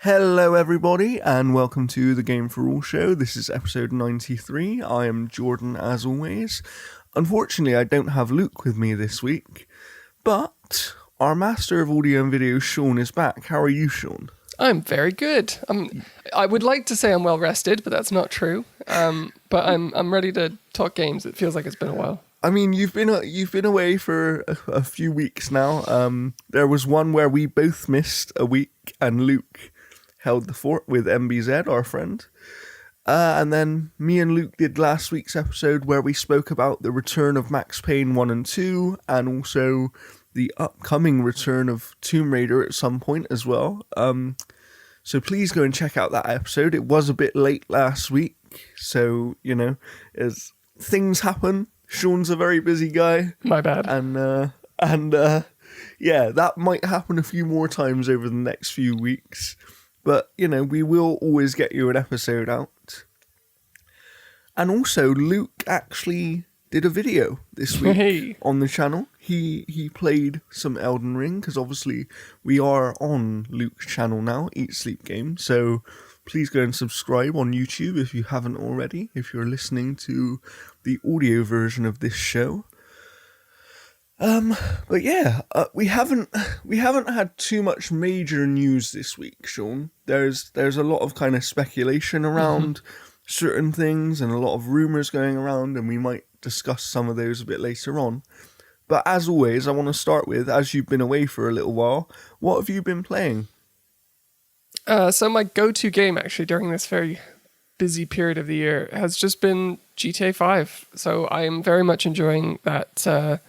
Hello, everybody, and welcome to the Game for All show. This is episode 93. I am Jordan, as always. Unfortunately, I don't have Luke with me this week, but our master of audio and video, Sean, is back. How are you, Sean? I'm very good. I would like to say I'm well rested, but that's not true. But I'm ready to talk games. It feels like it's been a while. I mean, you've been away for a few weeks now. There was one where we both missed a week, and Luke held the fort with MBZ, our friend. And then me and Luke did last week's episode where we spoke about the return of Max Payne 1 and 2, and also the upcoming return of Tomb Raider at some point as well. So please go and check out that episode. It was a bit late last week, so, as things happen, Sean's a very busy guy. My bad. And yeah, that might happen a few more times over the next few weeks. But, we will always get you an episode out. And also, Luke actually did a video this week on the channel. He played some Elden Ring, because obviously we are on Luke's channel now, Eat Sleep Game. So please go and subscribe on YouTube if you haven't already, if you're listening to the audio version of this show. But yeah, we haven't had too much major news this week, Sean. There's a lot of kind of speculation around certain things and a lot of rumors going around, and we might discuss some of those a bit later on. But as always, I want to start with, as you've been away for a little while, what have you been playing? So my go-to game actually during this very busy period of the year has just been GTA 5. So I am very much enjoying that.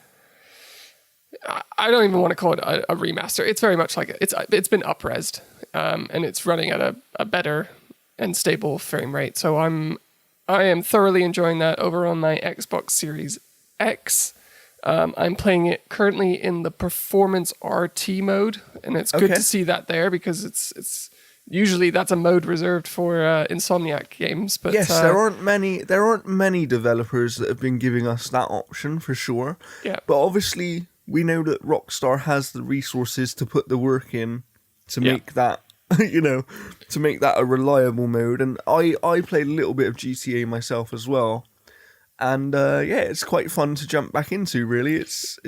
I don't even want to call it a remaster. It's very much like it's been up-resed, and it's running at a better and stable frame rate. So I am thoroughly enjoying that over on my Xbox Series X. I'm playing it currently in the Performance RT mode, and it's good to see that there because it's usually that's a mode reserved for Insomniac games. But yes, there aren't many developers that have been giving us that option for sure. Yeah, but obviously we know that Rockstar has the resources to put the work in to make that, to make that a reliable mode. And I played a little bit of GTA myself as well. And it's quite fun to jump back into, really. It's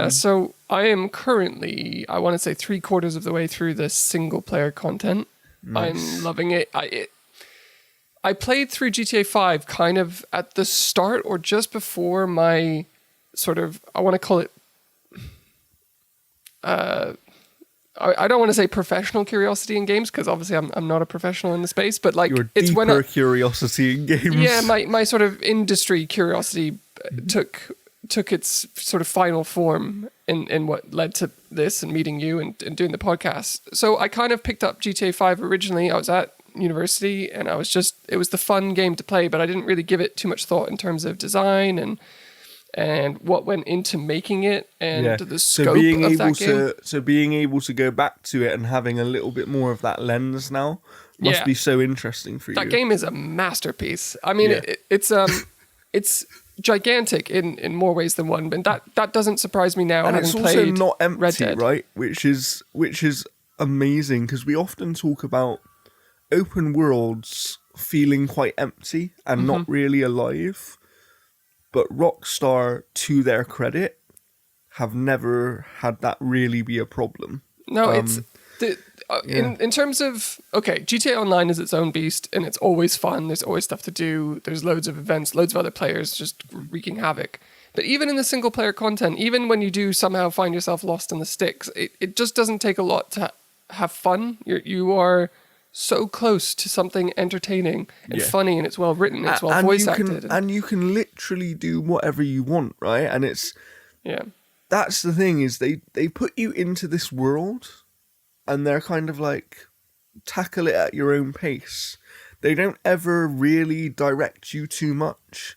so I am currently, I want to say 3/4 of the way through the single player content. Nice. I'm loving it. I played through GTA 5 kind of at the start or just before my sort of, I want to call it, I don't want to say professional curiosity in games, because obviously I'm not a professional in the space, but like your it's deeper curiosity in games. Yeah, my sort of industry curiosity took its sort of final form in what led to this and meeting you and doing the podcast. So I kind of picked up GTA 5 originally. I was at university and it was the fun game to play, but I didn't really give it too much thought in terms of design and what went into making it and the scope of that game. So being able to go back to it and having a little bit more of that lens now must be so interesting for you. That game is a masterpiece. I mean, it's gigantic in more ways than one, but that doesn't surprise me now. And it's also not empty, right? Which is amazing, because we often talk about open worlds feeling quite empty and not really alive. But Rockstar, to their credit, have never had that really be a problem. No, it's in terms of GTA Online is its own beast, and it's always fun. There's always stuff to do. There's loads of events, loads of other players just wreaking havoc. But even in the single player content, even when you do somehow find yourself lost in the sticks, it just doesn't take a lot to have fun. You are so close to something entertaining and funny, and it's well written, it's well voice acted. And you can literally do whatever you want, right? And that's the thing, is they put you into this world and they're kind of like, tackle it at your own pace. They don't ever really direct you too much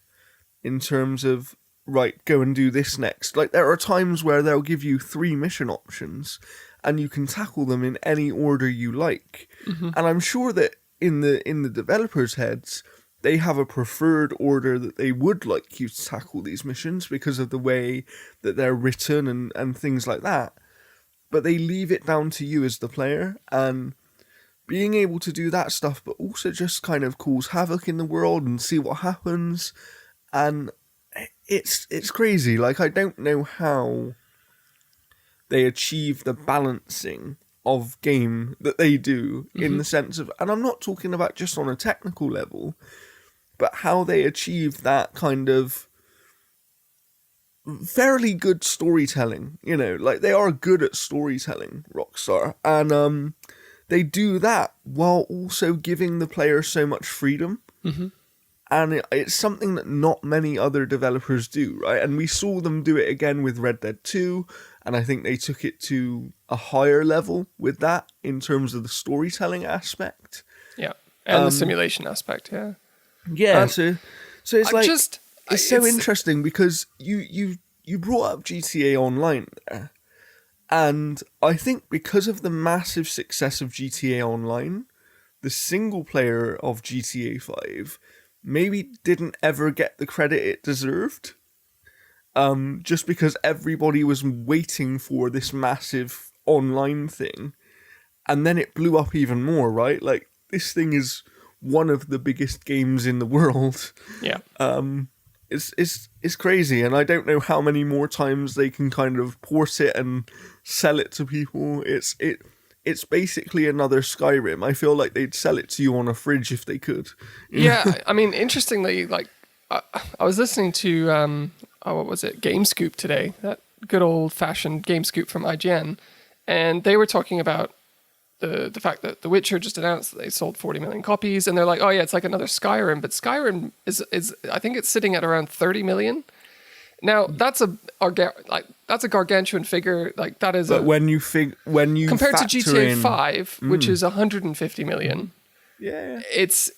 in terms of, right, go and do this next. Like, there are times where they'll give you 3 mission options and you can tackle them in any order you like. And I'm sure that in the developers' heads, they have a preferred order that they would like you to tackle these missions because of the way that they're written and things like that. But they leave it down to you as the player, and being able to do that stuff, but also just kind of cause havoc in the world and see what happens. And it's crazy. Like, I don't know how they achieve the balancing of game that they do in the sense of, and I'm not talking about just on a technical level, but how they achieve that kind of fairly good storytelling. You know, like, they are good at storytelling, Rockstar, and they do that while also giving the player so much freedom. And it's something that not many other developers do, right? And we saw them do it again with Red Dead 2, and I think they took it to a higher level with that in terms of the storytelling aspect. Yeah, and the simulation aspect, yeah. Yeah, so it's like, it's so it's interesting because you brought up GTA Online there, and I think because of the massive success of GTA Online, the single player of GTA 5 maybe didn't ever get the credit it deserved. Just because everybody was waiting for this massive online thing. And then it blew up even more, right? Like, this thing is one of the biggest games in the world. Yeah. It's crazy, and I don't know how many more times they can kind of port it and sell it to people. It's basically another Skyrim. I feel like they'd sell it to you on a fridge if they could. Yeah, I mean, interestingly, like, I was listening to, what was it, Game Scoop today, that good old-fashioned Game Scoop from IGN, and they were talking about the fact that The Witcher just announced that they sold 40 million copies, and they're like, oh yeah, it's like another Skyrim, but Skyrim is I think it's sitting at around 30 million. Now, that's a gargantuan figure. Like, that is, but when you compared to GTA in, 5, which is 150 million. Yeah, it's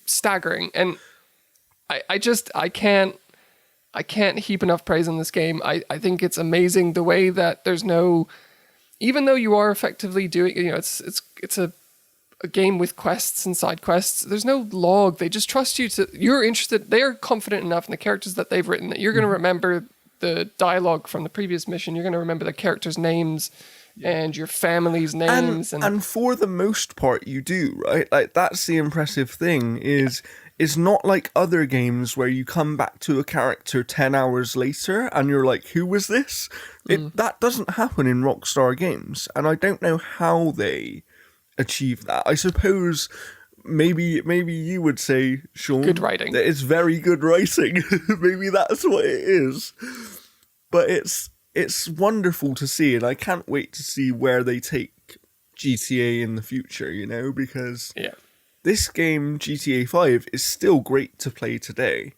staggering, and I can't heap enough praise on this game. I think it's amazing the way that there's no, even though you are effectively doing, you know, it's a game with quests and side quests. There's no log. They just trust you you're interested. They are confident enough in the characters that they've written that you're going to remember the dialogue from the previous mission. You're going to remember the characters' names and your family's names. And for the most part, you do, right? Like, that's the impressive thing is it's not like other games where you come back to a character 10 hours later and you're like, who was this? That doesn't happen in Rockstar games. And I don't know how they achieve that. I suppose maybe you would say, Sean, good writing. That it's very good writing. Maybe that's what it is. But it's wonderful to see, and I can't wait to see where they take GTA in the future, you know, because this game, GTA 5, is still great to play today,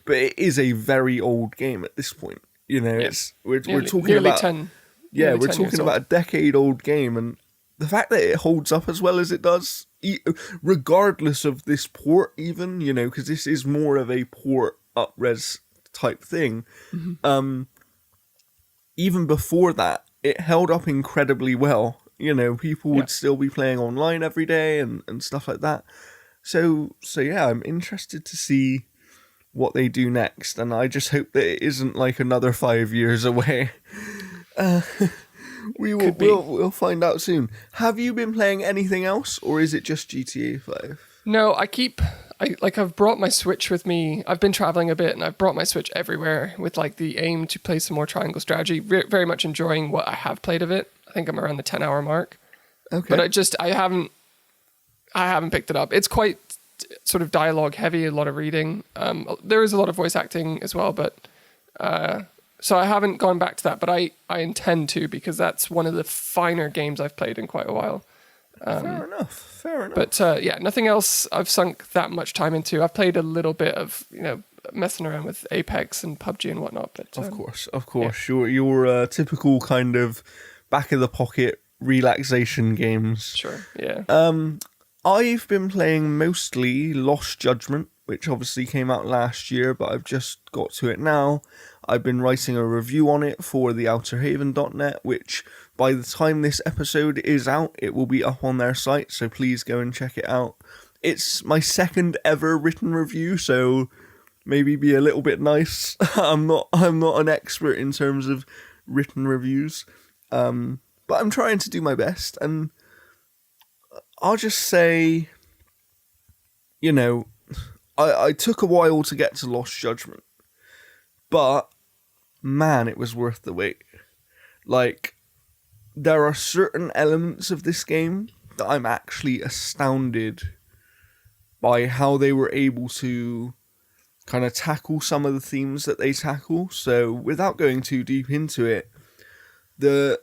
but it is a very old game at this point. You know, we're talking about 10. Yeah, we're talking about a decade-old game, and the fact that it holds up as well as it does, regardless of this port even, you know, because this is more of a port up-res type thing, even before that, it held up incredibly well. You know, people would still be playing online every day and stuff like that. So yeah, I'm interested to see what they do next, and I just hope that it isn't like another 5 years away. We'll find out soon. Have you been playing anything else, or is it just GTA 5? No, I've brought my Switch with me. I've been traveling a bit, and I've brought my Switch everywhere with like the aim to play some more Triangle Strategy. Very much enjoying what I have played of it. I think I'm around the 10-hour mark. Okay. But I haven't picked it up. It's quite sort of dialogue heavy, a lot of reading. There is a lot of voice acting as well, but so I haven't gone back to that, but I intend to, because that's one of the finer games I've played in quite a while. Fair enough. But nothing else I've sunk that much time into. I've played a little bit of, you know, messing around with Apex and PUBG and whatnot. But of course, your typical kind of back of the pocket relaxation games. Sure, yeah. I've been playing mostly Lost Judgment, which obviously came out last year, but I've just got to it now. I've been writing a review on it for theouterhaven.net, which by the time this episode is out, it will be up on their site, so please go and check it out. It's my second ever written review, so maybe be a little bit nice. I'm not an expert in terms of written reviews, but I'm trying to do my best, and I'll just say, you know, I took a while to get to Lost Judgment, but man, it was worth the wait. Like, there are certain elements of this game that I'm actually astounded by how they were able to kind of tackle some of the themes that they tackle. So, without going too deep into it, the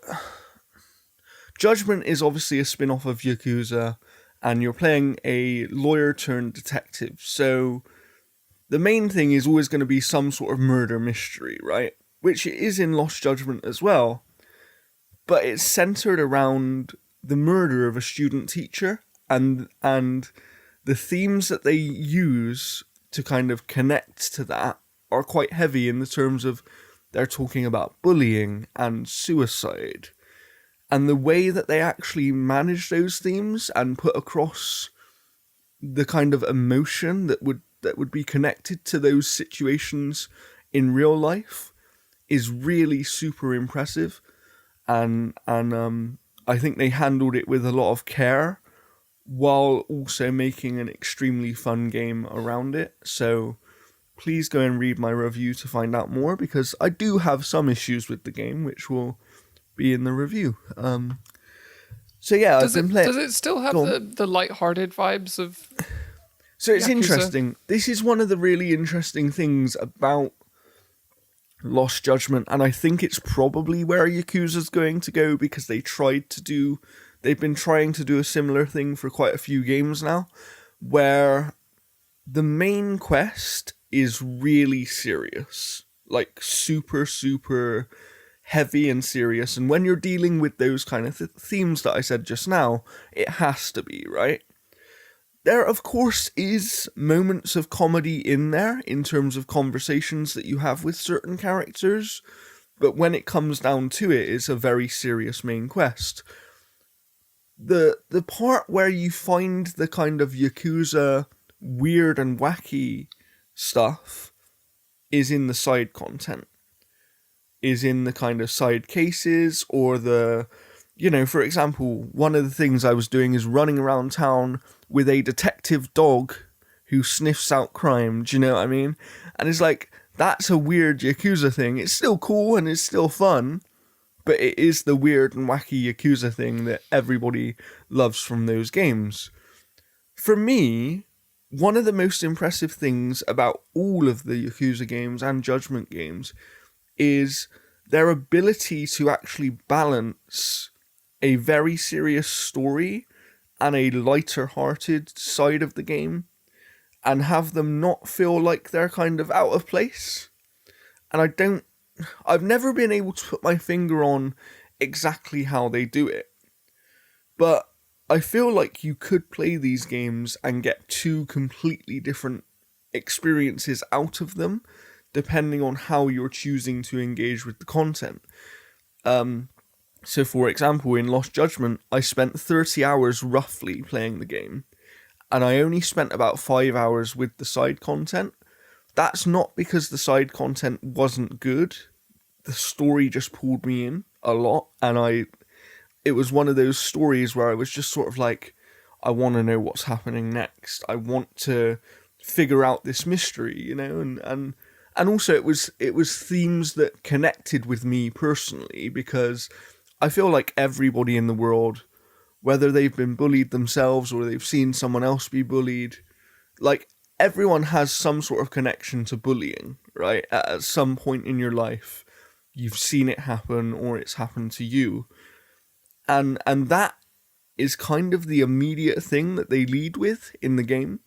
Judgment is obviously a spin-off of Yakuza, and you're playing a lawyer turned detective. So, the main thing is always going to be some sort of murder mystery, right? Which it is in Lost Judgment as well. But it's centered around the murder of a student teacher, and the themes that they use to kind of connect to that are quite heavy in the terms of they're talking about bullying and suicide. And the way that they actually manage those themes and put across the kind of emotion that would be connected to those situations in real life is really super impressive. And I think they handled it with a lot of care while also making an extremely fun game around it. So please go and read my review to find out more, because I do have some issues with the game, which will be in the review. So yeah, I've been playing. Does it still have the light-hearted vibes of? So it's Yakuza? Interesting. This is one of the really interesting things about Lost Judgment, and I think it's probably where Yakuza's going to go, because they've been trying to do a similar thing for quite a few games now, where the main quest is really serious, like super, super heavy and serious. And when you're dealing with those kind of themes that I said just now, it has to be, right? There, of course, is moments of comedy in there in terms of conversations that you have with certain characters, but when it comes down to it, it's a very serious main quest. The part where you find the kind of Yakuza weird and wacky stuff is in the side content, is in the kind of side cases, or the, for example, one of the things I was doing is running around town with a detective dog who sniffs out crime, do you know what I mean? And it's like, that's a weird Yakuza thing. It's still cool and it's still fun, but it is the weird and wacky Yakuza thing that everybody loves from those games. For me, one of the most impressive things about all of the Yakuza games and Judgment games is their ability to actually balance a very serious story and a lighter-hearted side of the game, and have them not feel like they're kind of out of place. And I've never been able to put my finger on exactly how they do it, but I feel like you could play these games and get two completely different experiences out of them, depending on how you're choosing to engage with the content. So for example, in Lost Judgment, I spent 30 hours roughly playing the game, and I only spent about 5 hours with the side content. That's not because the side content wasn't good. The story just pulled me in a lot, and it was one of those stories where I was just sort of like, I want to know what's happening next. I want to figure out this mystery, and also it was themes that connected with me personally, because I feel like everybody in the world, whether they've been bullied themselves or they've seen someone else be bullied, like, everyone has some sort of connection to bullying, right? At some point in your life, you've seen it happen or it's happened to you. And that is kind of the immediate thing that they lead with in the game,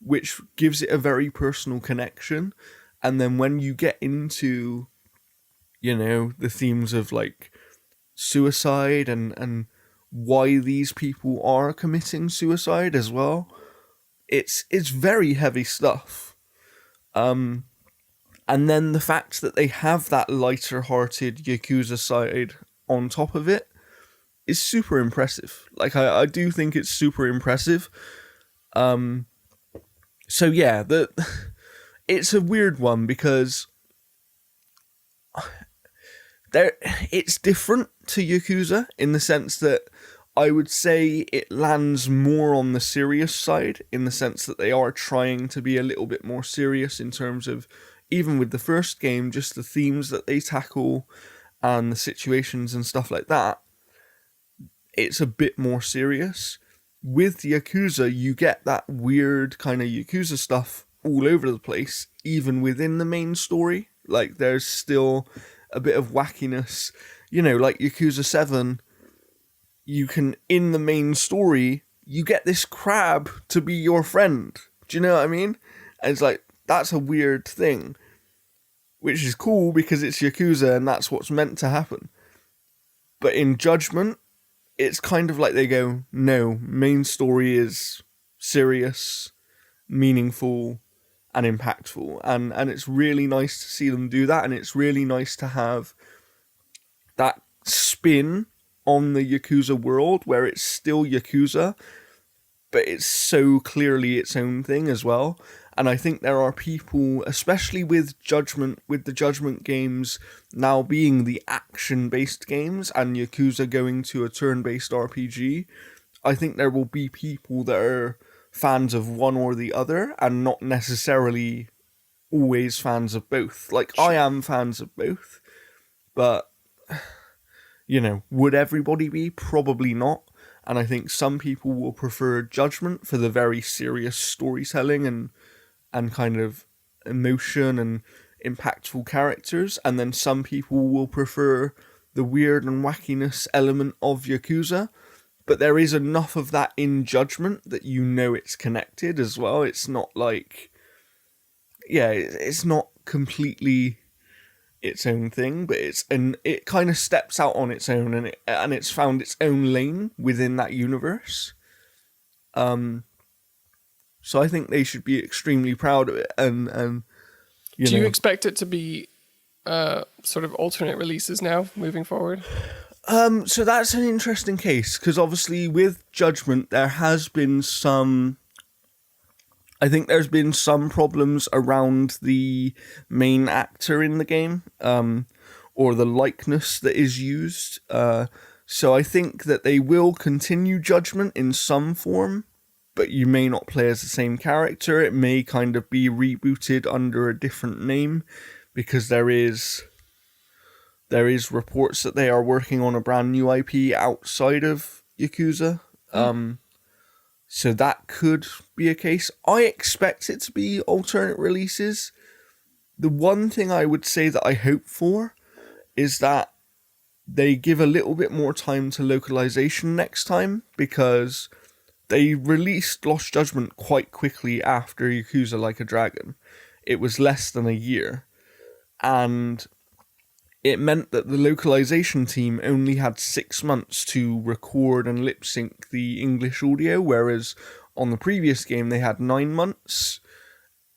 which gives it a very personal connection. And then when you get into, the themes of, like, suicide and why these people are committing suicide as well, it's very heavy stuff. And then the fact that they have that lighter-hearted Yakuza side on top of it is super impressive. Like, I do think it's super impressive. So yeah, it's a weird one, because it's different to Yakuza in the sense that I would say it lands more on the serious side, in the sense that they are trying to be a little bit more serious in terms of, even with the first game, just the themes that they tackle and the situations and stuff like that. It's a bit more serious. With Yakuza, you get that weird kind of Yakuza stuff all over the place, even within the main story. Like, there's still a bit of wackiness. You know, like Yakuza 7, you can, in the main story, you get this crab to be your friend. Do you know what I mean? And it's like, that's a weird thing. Which is cool because it's Yakuza and that's what's meant to happen. But in Judgment, it's kind of like they go, no, main story is serious, meaningful, and impactful. And it's really nice to see them do that, and it's really nice to have that spin on the Yakuza world where it's still Yakuza, but it's so clearly its own thing as well. And I think there are people, especially with Judgment, with the Judgment games now being the action-based games and Yakuza going to a turn-based RPG, I think there will be people that are fans of one or the other and not necessarily always fans of both. Like, I am fans of both, but, you know, would everybody be? Probably not. And I think some people will prefer Judgment for the very serious storytelling and kind of emotion and impactful characters, and then some people will prefer the weird and wackiness element of Yakuza, but there is enough of that in Judgment that you know it's connected as well. It's not like, yeah, it's not completely its own thing, but it kind of steps out on its own, and it's found its own lane within that universe. So I think they should be extremely proud of it. And do you expect it to be sort of alternate releases now moving forward? So that's an interesting case, because obviously with Judgment there has been some. I think there's been some problems around the main actor in the game, or the likeness that is used. So I think that they will continue Judgment in some form, but you may not play as the same character. It may kind of be rebooted under a different name, because there is reports that they are working on a brand new IP outside of Yakuza. So that could be a case. I expect it to be alternate releases. The one thing I would say that I hope for is that they give a little bit more time to localization next time, because they released Lost Judgment quite quickly after Yakuza Like a Dragon. It was less than a year. And it meant that the localization team only had 6 months to record and lip sync the English audio, whereas on the previous game they had 9 months,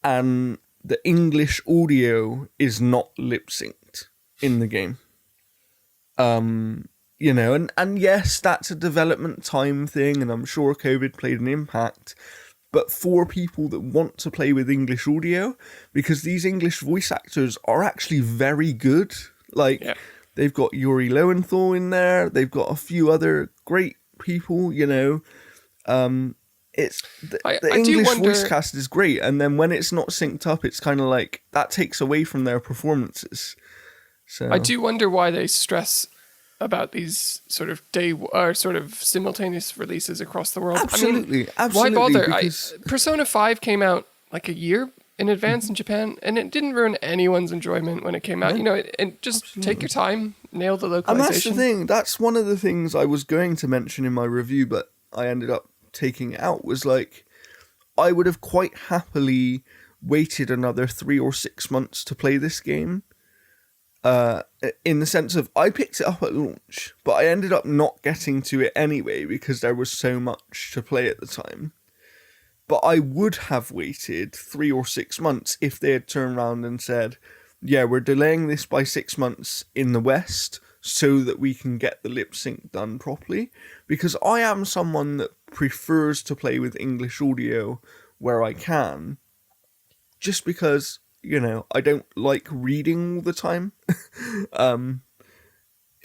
and the English audio is not lip synced in the game. You know, and yes, that's a development time thing, and I'm sure COVID played an impact, but for people that want to play with English audio, because these English voice actors are actually very good. Like, They've got Yuri Lowenthal in there. They've got a few other great people, you know. It's the English voice cast is great, and then when it's not synced up, it's kind of like that takes away from their performances. So I do wonder why they stress about these sort of sort of simultaneous releases across the world. Absolutely, I mean, why bother? Persona 5 came out like a year in advance in Japan, and it didn't ruin anyone's enjoyment when it came out. You know, and just take your time, nail the localization. And that's the thing. That's one of the things I was going to mention in my review, but I ended up taking it out. Was like, I would have quite happily waited another 3 or 6 months to play this game. In the sense of, I picked it up at launch, but I ended up not getting to it anyway because there was so much to play at the time. But I would have waited 3 or 6 months if they had turned around and said, yeah, we're delaying this by 6 months in the West so that we can get the lip sync done properly. Because I am someone that prefers to play with English audio where I can, just because, you know, I don't like reading all the time.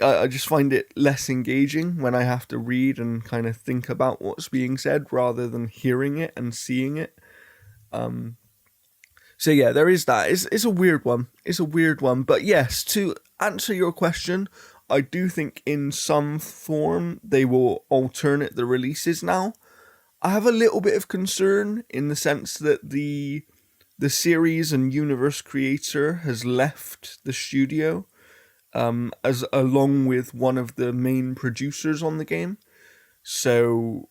I just find it less engaging when I have to read and kind of think about what's being said rather than hearing it and seeing it. So yeah, there is that. It's a weird one. It's a weird one. But yes, to answer your question, I do think in some form they will alternate the releases now. I have a little bit of concern in the sense that the series and universe creator has left the studio, as along with one of the main producers on the game. So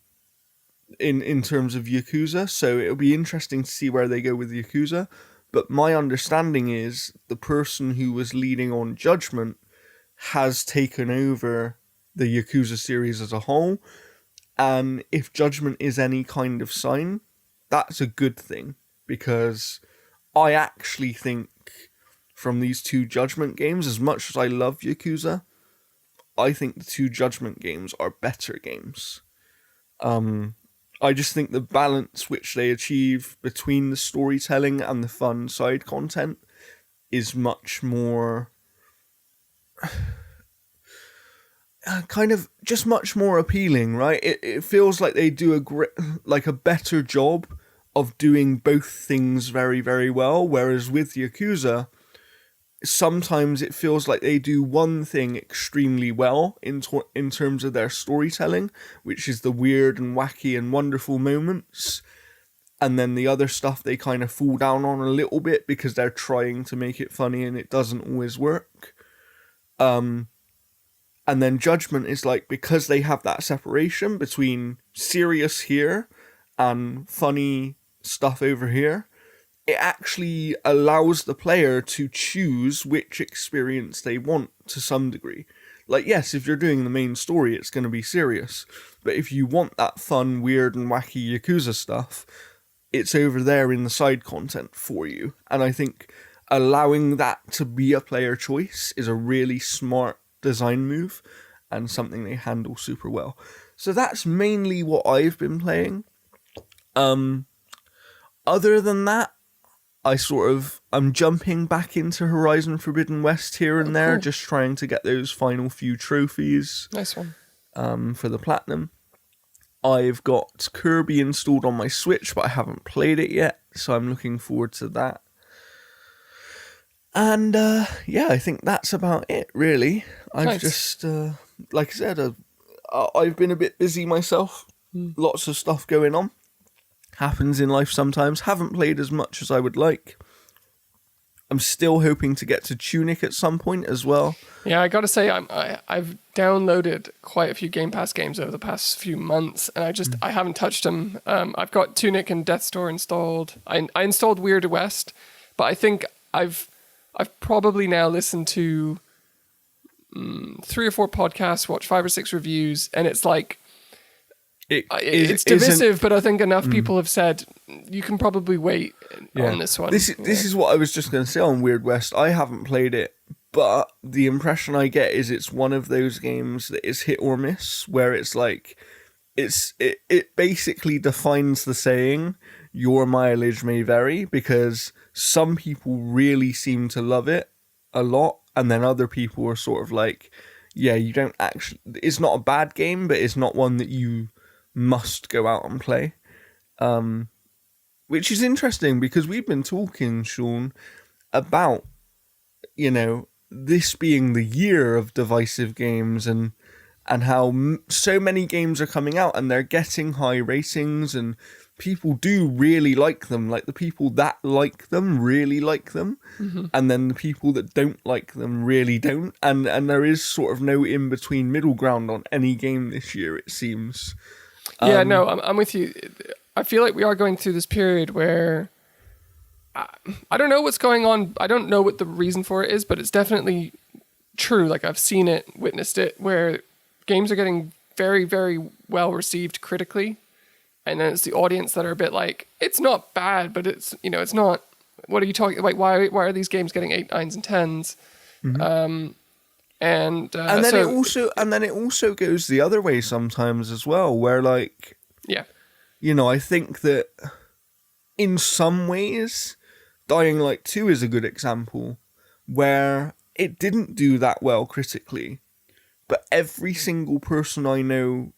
in terms of Yakuza, so it'll be interesting to see where they go with Yakuza. But my understanding is the person who was leading on Judgment has taken over the Yakuza series as a whole. And if Judgment is any kind of sign, that's a good thing. Because I actually think from these two Judgment games, as much as I love Yakuza, I think the two Judgment games are better games. I just think the balance which they achieve between the storytelling and the fun side content is much more kind of just much more appealing, right? It feels like they do a better job of doing both things very, very well, whereas with Yakuza, sometimes it feels like they do one thing extremely well in terms of their storytelling, which is the weird and wacky and wonderful moments, and then the other stuff they kind of fall down on a little bit because they're trying to make it funny and it doesn't always work. And then Judgment is like, because they have that separation between serious here and funny stuff over here, it actually allows the player to choose which experience they want to some degree. Like, yes, if you're doing the main story, it's going to be serious. But if you want that fun, weird, and wacky Yakuza stuff, it's over there in the side content for you. And I think allowing that to be a player choice is a really smart design move and something they handle super well. So that's mainly what I've been playing. Other than that, I'm jumping back into Horizon Forbidden West here and there, just trying to get those final few trophies. Nice one. For the Platinum. I've got Kirby installed on my Switch, but I haven't played it yet, so I'm looking forward to that. And yeah, I think that's about it, really. I've just, like I said, I've been a bit busy myself. Lots of stuff going on. Happens in life sometimes. Haven't played as much as I would like. I'm still hoping to get to Tunic at some point as well. Yeah, I gotta say, I've downloaded quite a few Game Pass games over the past few months, and I haven't touched them. I've got Tunic and Death's Door installed. I installed Weird West, but I think I've probably now listened to 3 or 4 podcasts, watched 5 or 6 reviews, and it's like, it's divisive, but I think enough people have said you can probably wait on this one. This is what I was just going to say on Weird West. I haven't played it, but the impression I get is it's one of those games that is hit or miss, where it's like it basically defines the saying, your mileage may vary, because some people really seem to love it a lot, and then other people are sort of like, yeah, you don't actually, it's not a bad game, but it's not one that you must go out and play. Which is interesting, because we've been talking, Sean, about, this being the year of divisive games, and how so many games are coming out and they're getting high ratings, and people do really like them. Like, the people that like them really like them, and then the people that don't like them really don't. And there is sort of no in-between middle ground on any game this year, it seems. Yeah, no, I'm with you. I feel like we are going through this period where I don't know what's going on. I don't know what the reason for it is, but it's definitely true. Like, I've seen it, witnessed it, where games are getting very, very well received critically, and then it's the audience that are a bit like, it's not bad, but it's it's not. What are you talking? Like, why are these games getting 8, 9s, and 10s? And then it also goes the other way sometimes as well, where like, I think that in some ways, Dying Light 2 is a good example, where it didn't do that well critically, but every single person I know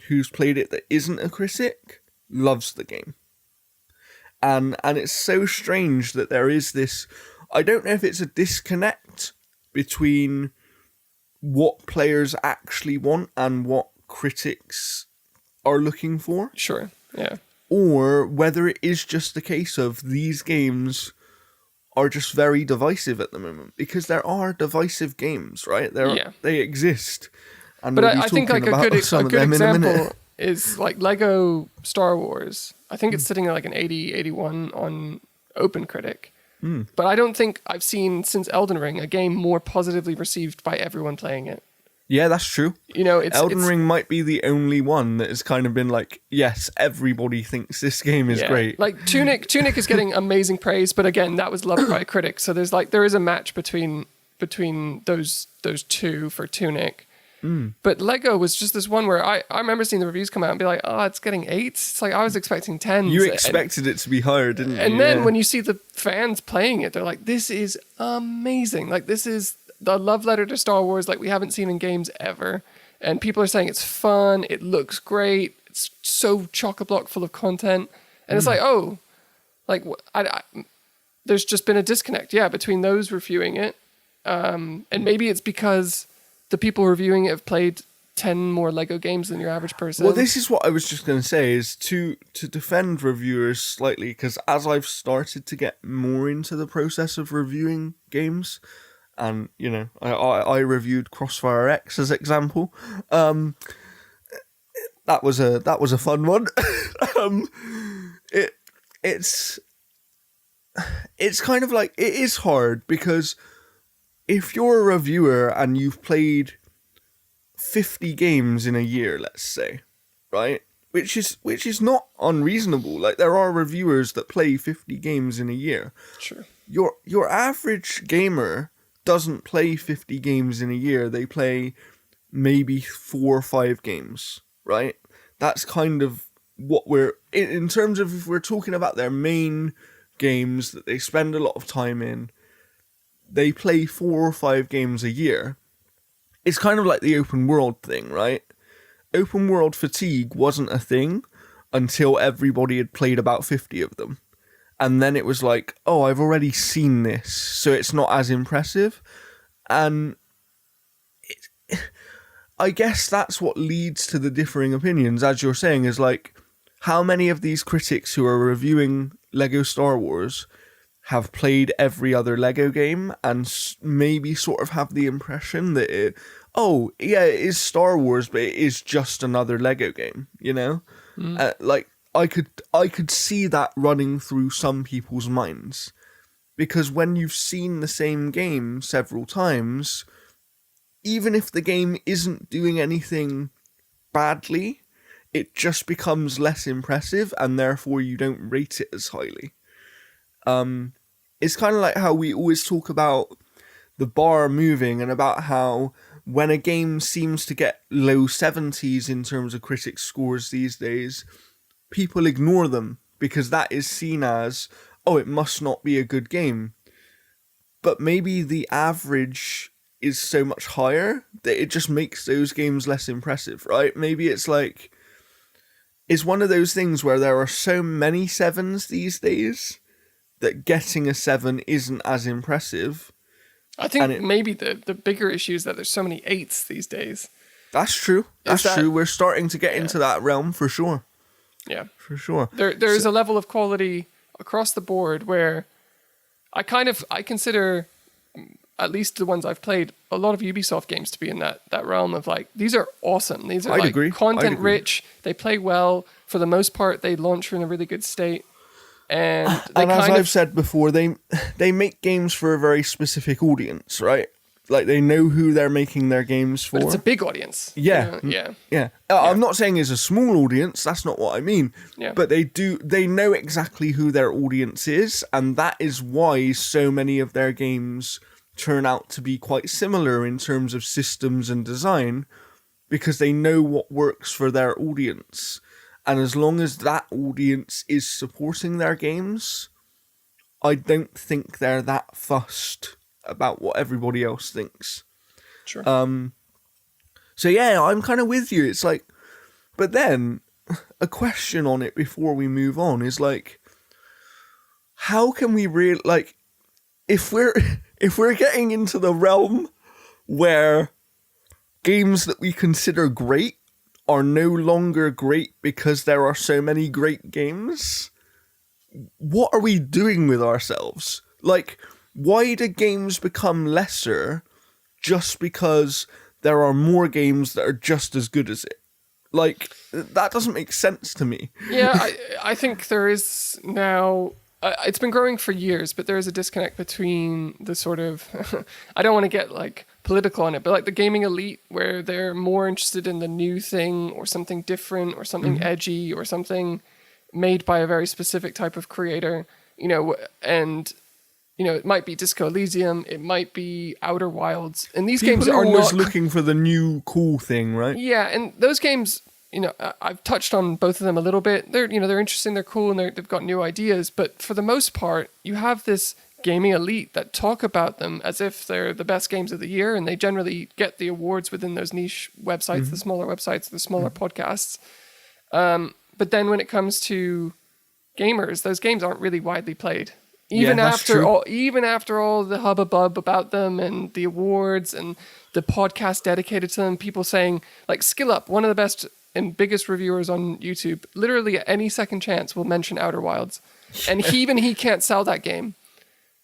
who's played it that isn't a critic loves the game. And it's so strange that there is this, I don't know if it's a disconnect between what players actually want and what critics are looking for. Sure, yeah. Or whether it is just the case of these games are just very divisive at the moment, because there are divisive games, right? They exist. And but we'll I think like a good example is like Lego Star Wars. I think it's sitting at like an 80, 81 on OpenCritic. But I don't think I've seen since Elden Ring a game more positively received by everyone playing it. Yeah, that's true. You know, Elden Ring might be the only one that has kind of been like, yes, everybody thinks this game is great. Like Tunic is getting amazing praise, but again, that was loved by critics. So there is a match between those two for Tunic. But Lego was just this one where I remember seeing the reviews come out and be like, oh, it's getting 8s. It's like I was expecting 10s. You expected it to be higher, didn't you? And then when you see the fans playing it, they're like, this is amazing. Like, this is the love letter to Star Wars like we haven't seen in games ever. And people are saying it's fun, it looks great, it's so chock-a-block full of content. And it's like, oh, like there's just been a disconnect, between those reviewing it. And maybe it's because the people reviewing it have played 10 more Lego games than your average person. Well, this is what I was just going to say, is to defend reviewers slightly, because as I've started to get more into the process of reviewing games, and, you know, I reviewed Crossfire X as example, that was a fun one. It's kind of like, it is hard, because if you're a reviewer and you've played 50 games in a year, let's say, right? Which is not unreasonable. Like, there are reviewers that play 50 games in a year. Sure. Your average gamer doesn't play 50 games in a year. They play maybe 4 or 5 games, right? That's kind of what we're in terms of, if we're talking about their main games that they spend a lot of time in. They play 4 or 5 games a year. It's kind of like the open world thing, right? Open world fatigue wasn't a thing until everybody had played about 50 of them. And then it was like, oh, I've already seen this, so it's not as impressive. And I guess that's what leads to the differing opinions, as you're saying, is like, how many of these critics who are reviewing Lego Star Wars have played every other Lego game and maybe sort of have the impression that it is Star Wars, but it is just another Lego game, you know? Like, I could see that running through some people's minds, because when you've seen the same game several times, even if the game isn't doing anything badly, it just becomes less impressive, and therefore you don't rate it as highly. It's kind of like how we always talk about the bar moving, and about how when a game seems to get low 70s in terms of critics' scores these days, people ignore them because that is seen as, oh, it must not be a good game. But maybe the average is so much higher that it just makes those games less impressive, right? Maybe it's like, it's one of those things where there are so many 7s these days that getting a 7 isn't as impressive. I think maybe the bigger issue is that there's so many 8s these days. That's true. That's true. We're starting to get into that realm for sure. Yeah. For sure. There's a level of quality across the board where I consider, at least the ones I've played, a lot of Ubisoft games to be in that realm of like, these are awesome. These are content rich. They play well. For the most part, they launch in a really good state. And as I've said before, they make games for a very specific audience, right? Like, they know who they're making their games for. But it's a big audience. Yeah. Yeah. I'm not saying it's a small audience. That's not what I mean. Yeah. But they know exactly who their audience is. And that is why so many of their games turn out to be quite similar in terms of systems and design, because they know what works for their audience. And as long as that audience is supporting their games, I don't think they're that fussed about what everybody else thinks. Sure. So yeah, I'm kind of with you. It's like, but then a question on it before we move on is like, how can we really, like, if we're if we're getting into the realm where games that we consider great are no longer great because there are so many great games, what are we doing with ourselves? Like, why do games become lesser just because there are more games that are just as good as it? Like, that doesn't make sense to me. Yeah, I think there is now... it's been growing for years, but there is a disconnect between the sort of... I don't want to get, like, political on it, but, like, the gaming elite, where they're more interested in the new thing or something different or something edgy or something made by a very specific type of creator, you know, and... You know, it might be Disco Elysium, it might be Outer Wilds, and these games are always not looking for the new cool thing, right? Yeah, and those games, you know, I've touched on both of them a little bit. They're interesting, they're cool, and they've got new ideas. But for the most part, you have this gaming elite that talk about them as if they're the best games of the year, and they generally get the awards within those niche websites, the smaller websites, the smaller podcasts. But then when it comes to gamers, those games aren't really widely played. Even after all the hubbub about them and the awards and the podcast dedicated to them, people saying, like, Skill Up, one of the best and biggest reviewers on YouTube, literally at any second chance will mention Outer Wilds. And he can't sell that game.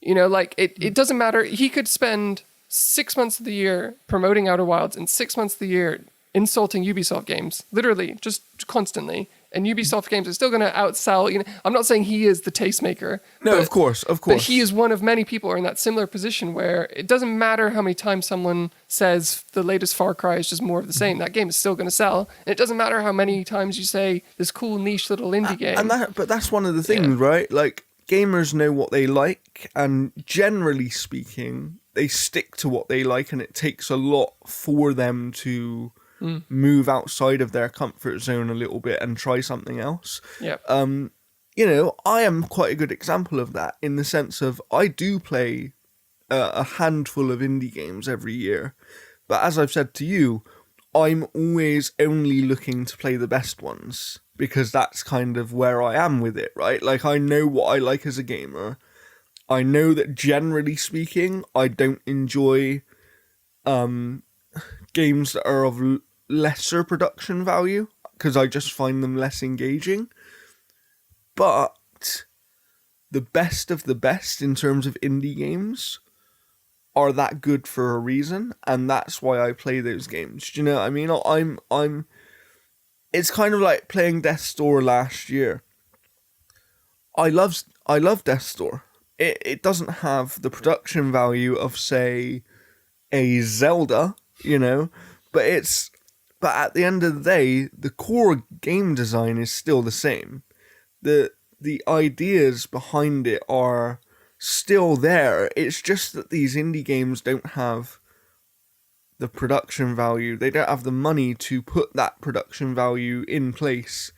You know, like, it doesn't matter. He could spend 6 months of the year promoting Outer Wilds and 6 months of the year insulting Ubisoft games, literally, just constantly. And Ubisoft games are still going to outsell. You know, I'm not saying he is the tastemaker. No, of course. But he is one of many people who are in that similar position where it doesn't matter how many times someone says the latest Far Cry is just more of the same. That game is still going to sell. And it doesn't matter how many times you say this cool niche little indie game. But that's one of the things, right? Like, gamers know what they like, and generally speaking, they stick to what they like, and it takes a lot for them to move outside of their comfort zone a little bit and try something else. Yeah. You know, I am quite a good example of that, in the sense of I do play a handful of indie games every year, but as I've said to you, I'm always only looking to play the best ones, because that's kind of where I am with it, right? Like, I know what I like as a gamer. I know that generally speaking, I don't enjoy games that are of lesser production value, because I just find them less engaging. But the best of the best in terms of indie games are that good for a reason, and that's why I play those games. Do you know what I mean? I'm it's kind of like playing Death's Door last year. I love Death's Door. It doesn't have the production value of, say, a Zelda, you know, but at the end of the day, the core game design is still the same. The ideas behind it are still there. It's just that these indie games don't have the production value. They don't have the money to put that production value in place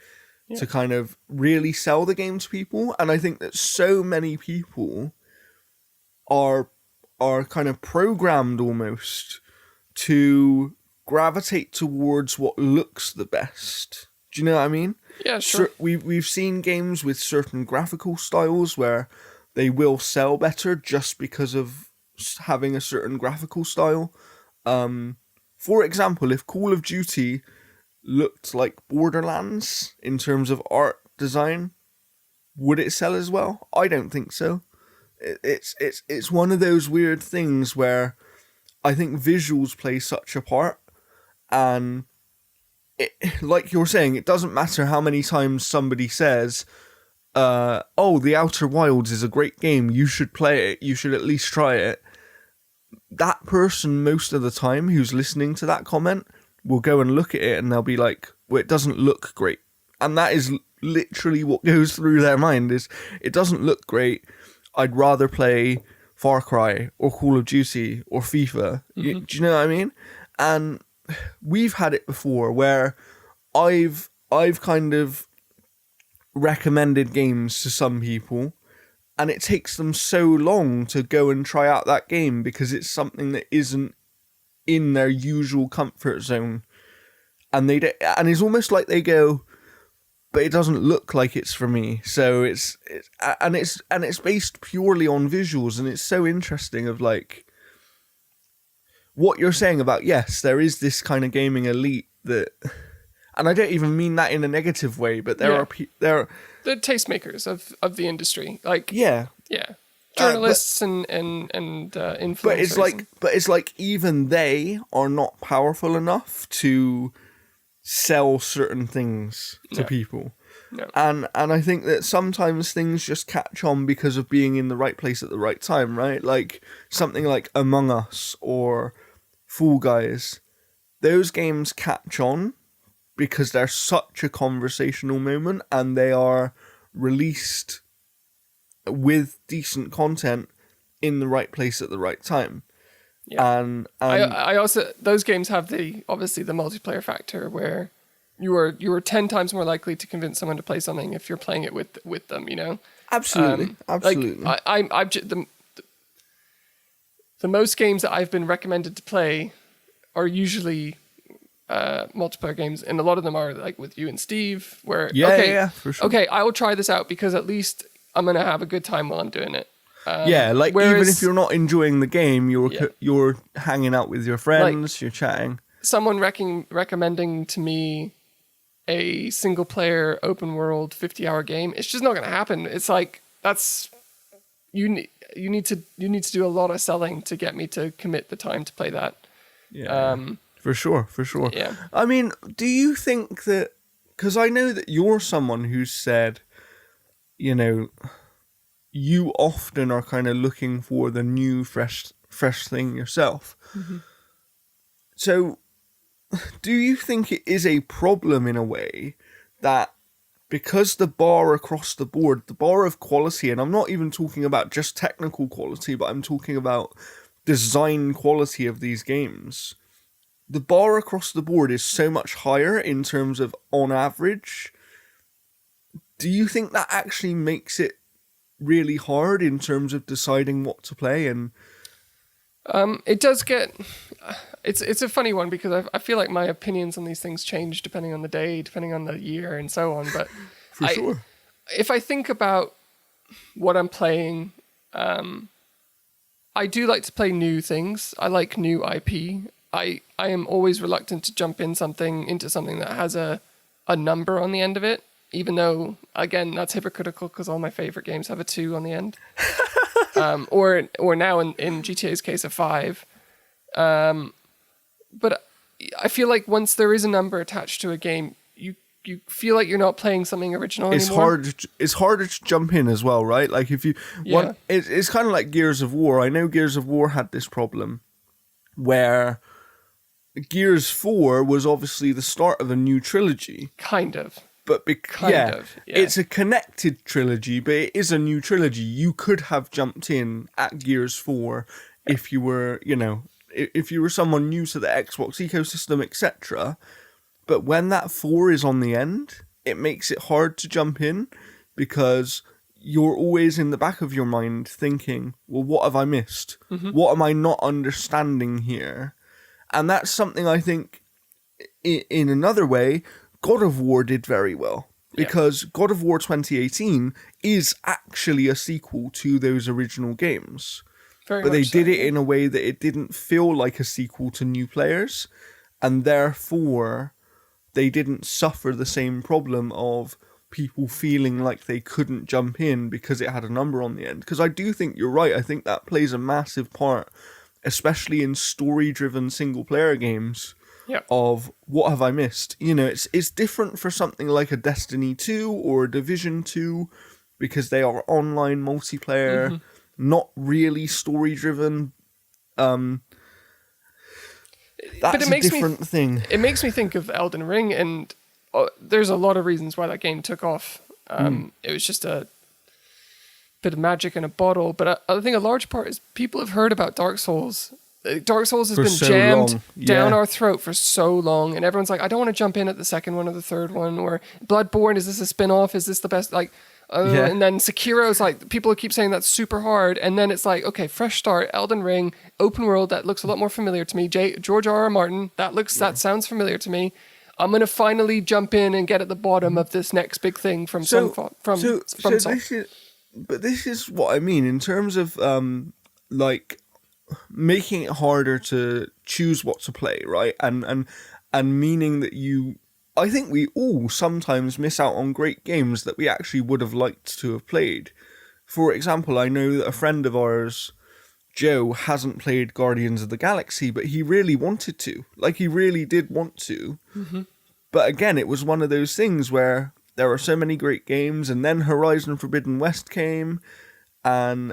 to kind of really sell the game to people. And I think that so many people are kind of programmed almost to gravitate towards what looks the best. Do you know what I mean? Yeah, sure. We've seen games with certain graphical styles where they will sell better just because of having a certain graphical style. For example, if Call of Duty looked like Borderlands in terms of art design, would it sell as well? I don't think so. It's one of those weird things where I think visuals play such a part, and like you're saying, it doesn't matter how many times somebody says, oh, The Outer Wilds is a great game, you should play it, you should at least try it. That person, most of the time, who's listening to that comment, will go and look at it and they'll be like, well, it doesn't look great. And that is literally what goes through their mind, is it doesn't look great. I'd rather play Far Cry or Call of Duty or FIFA. Do you know what I mean? And we've had it before where I've kind of recommended games to some people, and it takes them so long to go and try out that game because it's something that isn't in their usual comfort zone. and and it's almost like they go, but it doesn't look like it's for me. So it's based purely on visuals, and it's so interesting of like what you're saying about, yes, there is this kind of gaming elite that, and I don't even mean that in a negative way, but there are the tastemakers of the industry, like yeah. Journalists and influencers. But it's like even they are not powerful enough to sell certain things to people. No. And I think that sometimes things just catch on because of being in the right place at the right time, right? Like something like Among Us or Fall Guys. Those games catch on because they're such a conversational moment, and they are released with decent content in the right place at the right time. Yeah. And I also, those games have obviously the multiplayer factor where you are 10 times more likely to convince someone to play something if you're playing it with them, you know? Absolutely. Like the most games that I've been recommended to play are usually multiplayer games, and a lot of them are like with you and Steve, where for sure. Okay, I will try this out because at least I'm gonna have a good time while I'm doing it. Like even if you're not enjoying the game, you're hanging out with your friends, like, you're chatting. Someone recommending to me a single player open world 50-hour game, it's just not gonna happen. It's like you need to do a lot of selling to get me to commit the time to play that. Yeah. For sure. Yeah. I mean, do you think that, because I know that you're someone who's said, you know, you often are kind of looking for the new, fresh thing yourself. Mm-hmm. So, do you think it is a problem in a way that because the bar across the board, the bar of quality, and I'm not even talking about just technical quality, but I'm talking about design quality of these games, the bar across the board is so much higher in terms of on average. Do you think that actually makes it really hard in terms of deciding what to play? And it does get, it's a funny one because I feel like my opinions on these things change depending on the day, depending on the year, and so on. But for sure, if I think about what I'm playing, I do like to play new things. I like new IP. I am always reluctant to jump into something that has a number on the end of it, even though, again, that's hypocritical because all my favorite games have a 2 on the end. Or now in GTA's case, a 5. But I feel like once there is a number attached to a game, you feel like you're not playing something original anymore. It's harder to jump in as well, right? Like if you want, it's kind of like Gears of War. I know Gears of War had this problem where Gears 4 was obviously the start of a new trilogy. Kind of. But it's a connected trilogy, but it is a new trilogy. You could have jumped in at Gears 4 if you were, if you were someone new to the Xbox ecosystem, etc. But when that 4 is on the end, it makes it hard to jump in because you're always in the back of your mind thinking, well, what have I missed? Mm-hmm. What am I not understanding here? And that's something I think, in another way, God of War did very well. Because God of War 2018 is actually a sequel to those original games. But they did it in a way that it didn't feel like a sequel to new players. And therefore, they didn't suffer the same problem of people feeling like they couldn't jump in because it had a number on the end. Because I do think you're right. I think that plays a massive part, especially in story-driven single-player games, of what have I missed? It's different for something like a Destiny 2 or a Division 2 because they are online multiplayer, not really story-driven. That's a different thing. It makes me think of Elden Ring, and there's a lot of reasons why that game took off. It was just a bit of magic in a bottle, but I think a large part is people have heard about Dark Souls. Dark Souls has been jammed down our throat for so long, and everyone's like, I don't want to jump in at the second one or the third one, or Bloodborne, is this a spin-off? Is this the best? And then Sekiro's like, people keep saying that's super hard, and then it's like, okay, fresh start, Elden Ring, open world, that looks a lot more familiar to me. George R.R. Martin, that sounds familiar to me. I'm gonna finally jump in and get at the bottom of this next big thing from Sunsoft. This is what I mean in terms of like making it harder to choose what to play, right? And meaning that I think we all sometimes miss out on great games that we actually would have liked to have played. For example, I know that a friend of ours, Joe, hasn't played Guardians of the Galaxy, but he really wanted to. Like, he really did want to. Mm-hmm. But again, it was one of those things where there were so many great games, and then Horizon Forbidden West came, and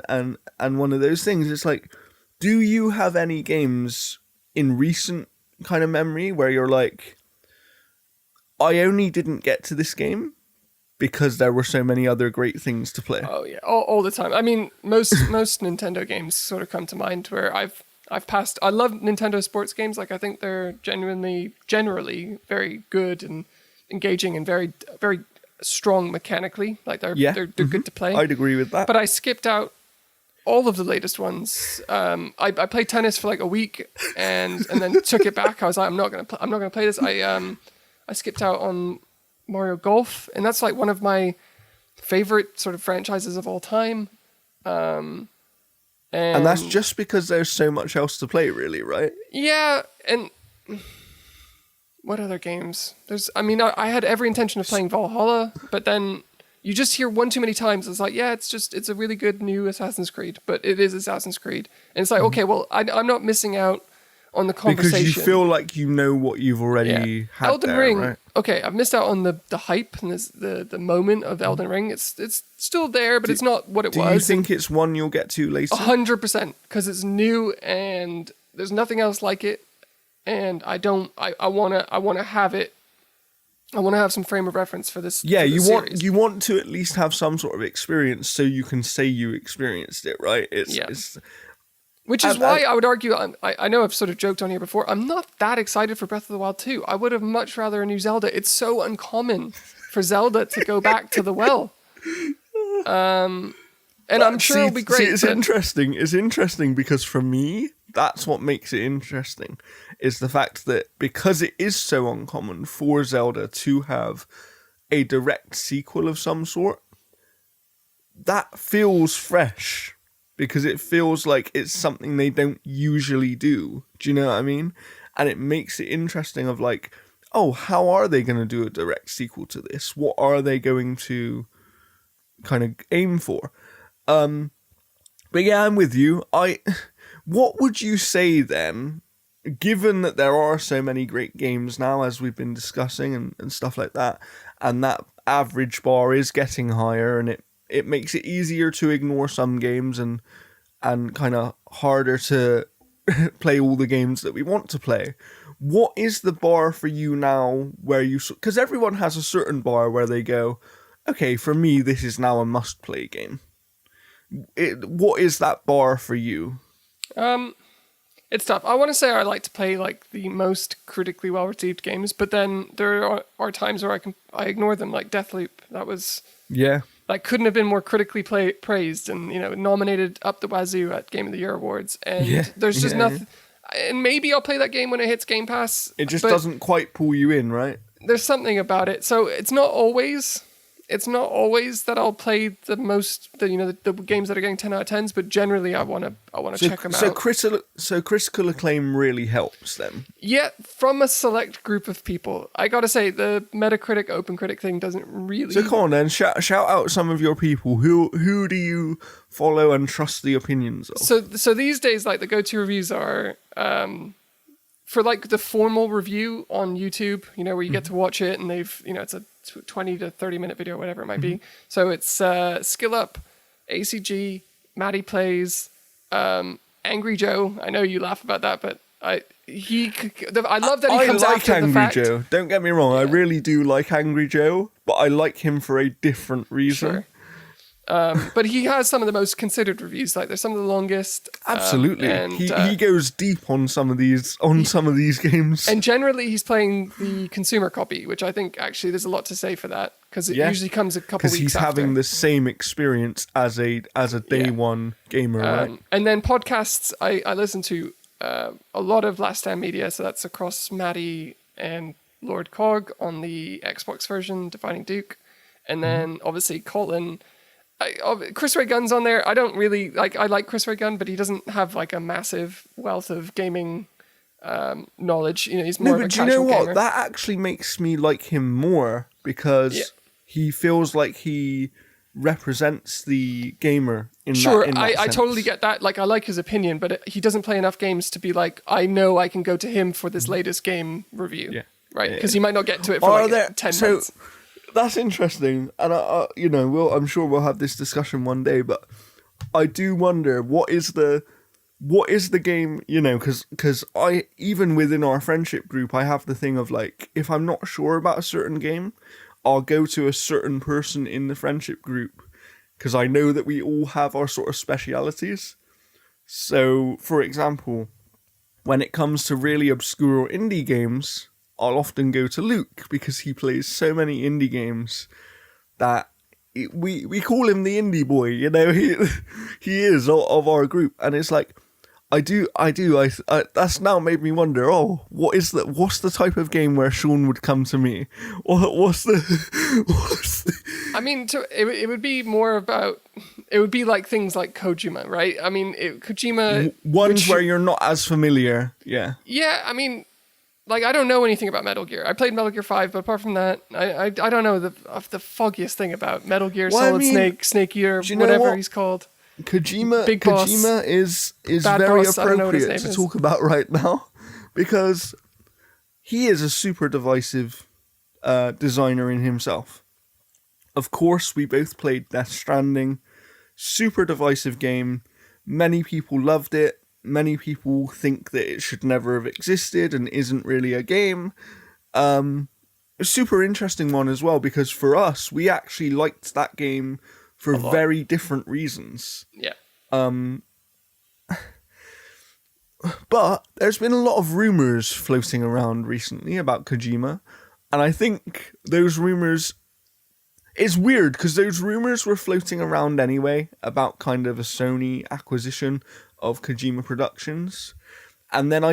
one of those things. It's like, do you have any games in recent kind of memory where you're like, I only didn't get to this game because there were so many other great things to play? Oh yeah, all the time. I mean, most Nintendo games sort of come to mind where I've passed. I love Nintendo sports games. Like, I think they're generally very good and engaging and very very strong mechanically. Like, they're good to play. I'd agree with that. But I skipped out all of the latest ones. I played tennis for like a week and then took it back. I was like, I'm not gonna play this. I skipped out on Mario Golf, and that's like one of my favorite sort of franchises of all time. And that's just because there's so much else to play, really, right? Yeah, and what other games? I had every intention of playing Valhalla, but then you just hear one too many times. It's like, yeah, it's a really good new Assassin's Creed, but it is Assassin's Creed. And it's like, okay, well, I'm not missing out on the conversation. Because you feel like you know what you've already had. Elden there, Ring, right? Okay, I've missed out on the hype and the moment of Elden Ring. It's still there, but it's not what it was. Do you think it's one you'll get to later? 100%, because it's new and there's nothing else like it. And I wanna have it. I want to have some frame of reference for this. Yeah, series. you want to at least have some sort of experience so you can say you experienced it, right? Which is why I would argue, I know I've sort of joked on here before, I'm not that excited for Breath of the Wild 2. I would have much rather a new Zelda. It's so uncommon for Zelda to go back to the well. And I'm sure it'll be great. It's interesting. It's interesting because for me, that's what makes it interesting, is the fact that because it is so uncommon for Zelda to have a direct sequel of some sort, that feels fresh. Because it feels like it's something they don't usually do. Do you know what I mean? And it makes it interesting of like, oh, how are they going to do a direct sequel to this? What are they going to kind of aim for? But yeah, I'm with you. What would you say then, given that there are so many great games now, as we've been discussing and stuff like that, and that average bar is getting higher, and it makes it easier to ignore some games and kind of harder to play all the games that we want to play. What is the bar for you now where because everyone has a certain bar where they go, okay, for me, this is now a must-play game. What is that bar for you? It's tough. I want to say I like to play like the most critically well-received games, but then there are times where I ignore them, like Deathloop. That couldn't have been more critically praised and, nominated up the wazoo at Game of the Year awards. And there's just nothing. And maybe I'll play that game when it hits Game Pass. It just doesn't quite pull you in, right? There's something about it. So it's not always that I'll play the most, the games that are getting 10 out of 10s, but generally I want to check them out. So critical acclaim really helps them. Yeah, from a select group of people. I gotta say, the Metacritic, OpenCritic thing doesn't really... So come on then, shout out some of your people. Who do you follow and trust the opinions of? So these days, like, the go-to reviews are... for like the formal review on YouTube, where you get to watch it and they've, it's a 20 to 30 minute video, whatever it might be. So it's Skill Up, ACG, Maddie Plays, Angry Joe. I know you laugh about that, but I love that he comes after the fact. Angry Joe. Don't get me wrong, I really do like Angry Joe, but I like him for a different reason. Sure. But he has some of the most considered reviews. Like, there's some of the longest. Absolutely, and he goes deep on some of these games. And generally, he's playing the consumer copy, which I think actually there's a lot to say for that, because it usually comes a couple weeks after. Because he's having the same experience as a day one gamer, right? And then podcasts, I listen to a lot of Last Stand Media, so that's across Maddie and Lord Cog on the Xbox version, Defining Duke. And then obviously Colin, Chris Ray Gunn's on there. I don't really I like Chris Ray Gunn, but he doesn't have like a massive wealth of gaming knowledge. He's more of a casual gamer. Do you know what? That actually makes me like him more because he feels like he represents the gamer in that I sense. totally get that. Like, I like his opinion, but he doesn't play enough games to be like, I know I can go to him for this latest game review. Yeah. Right? Because he might not get to it for 10 months. That's interesting. And, I'm sure we'll have this discussion one day, but I do wonder, what is the game, because even within our friendship group, I have the thing of like, if I'm not sure about a certain game, I'll go to a certain person in the friendship group because I know that we all have our sort of specialities. So, for example, when it comes to really obscure indie games, I'll often go to Luke because he plays so many indie games that we call him the indie boy, he is of our group. And it's like, I that's now made me wonder, what's the type of game where Sean would come to me? What's the I mean, it would be more about, it would be like things like Kojima, right? I mean, Kojima... Ones where you're not as familiar, yeah. Yeah, I mean, like, I don't know anything about Metal Gear. I played Metal Gear 5, but apart from that, I don't know the foggiest thing about Metal Gear, Solid Snake, Snake Eater, whatever he's called. Kojima is very appropriate to talk about right now because he is a super divisive designer in himself. Of course, we both played Death Stranding, super divisive game. Many people loved it. Many people think that it should never have existed and isn't really a game. A super interesting one as well because for us, we actually liked that game for very different reasons. Yeah. But there's been a lot of rumors floating around recently about Kojima. And I think those rumors... It's weird because those rumors were floating around anyway about kind of a Sony acquisition of Kojima Productions. And then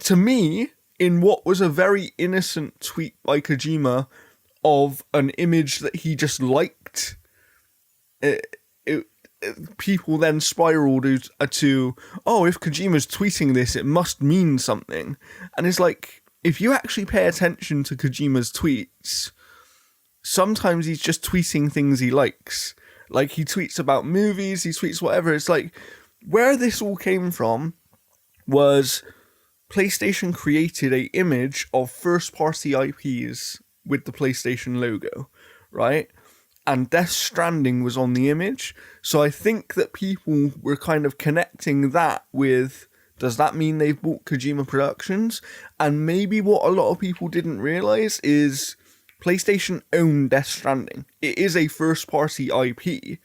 to me, in what was a very innocent tweet by Kojima of an image that he just liked... people then spiraled to, if Kojima's tweeting this, it must mean something. And it's like, if you actually pay attention to Kojima's tweets, sometimes he's just tweeting things he likes. Like, he tweets about movies, he tweets whatever. It's like, where this all came from was PlayStation created an image of first-party IPs with the PlayStation logo, right? And Death Stranding was on the image. So I think that people were kind of connecting that with, does that mean they've bought Kojima Productions? And maybe what a lot of people didn't realize is PlayStation owned Death Stranding. It is a first-party IP.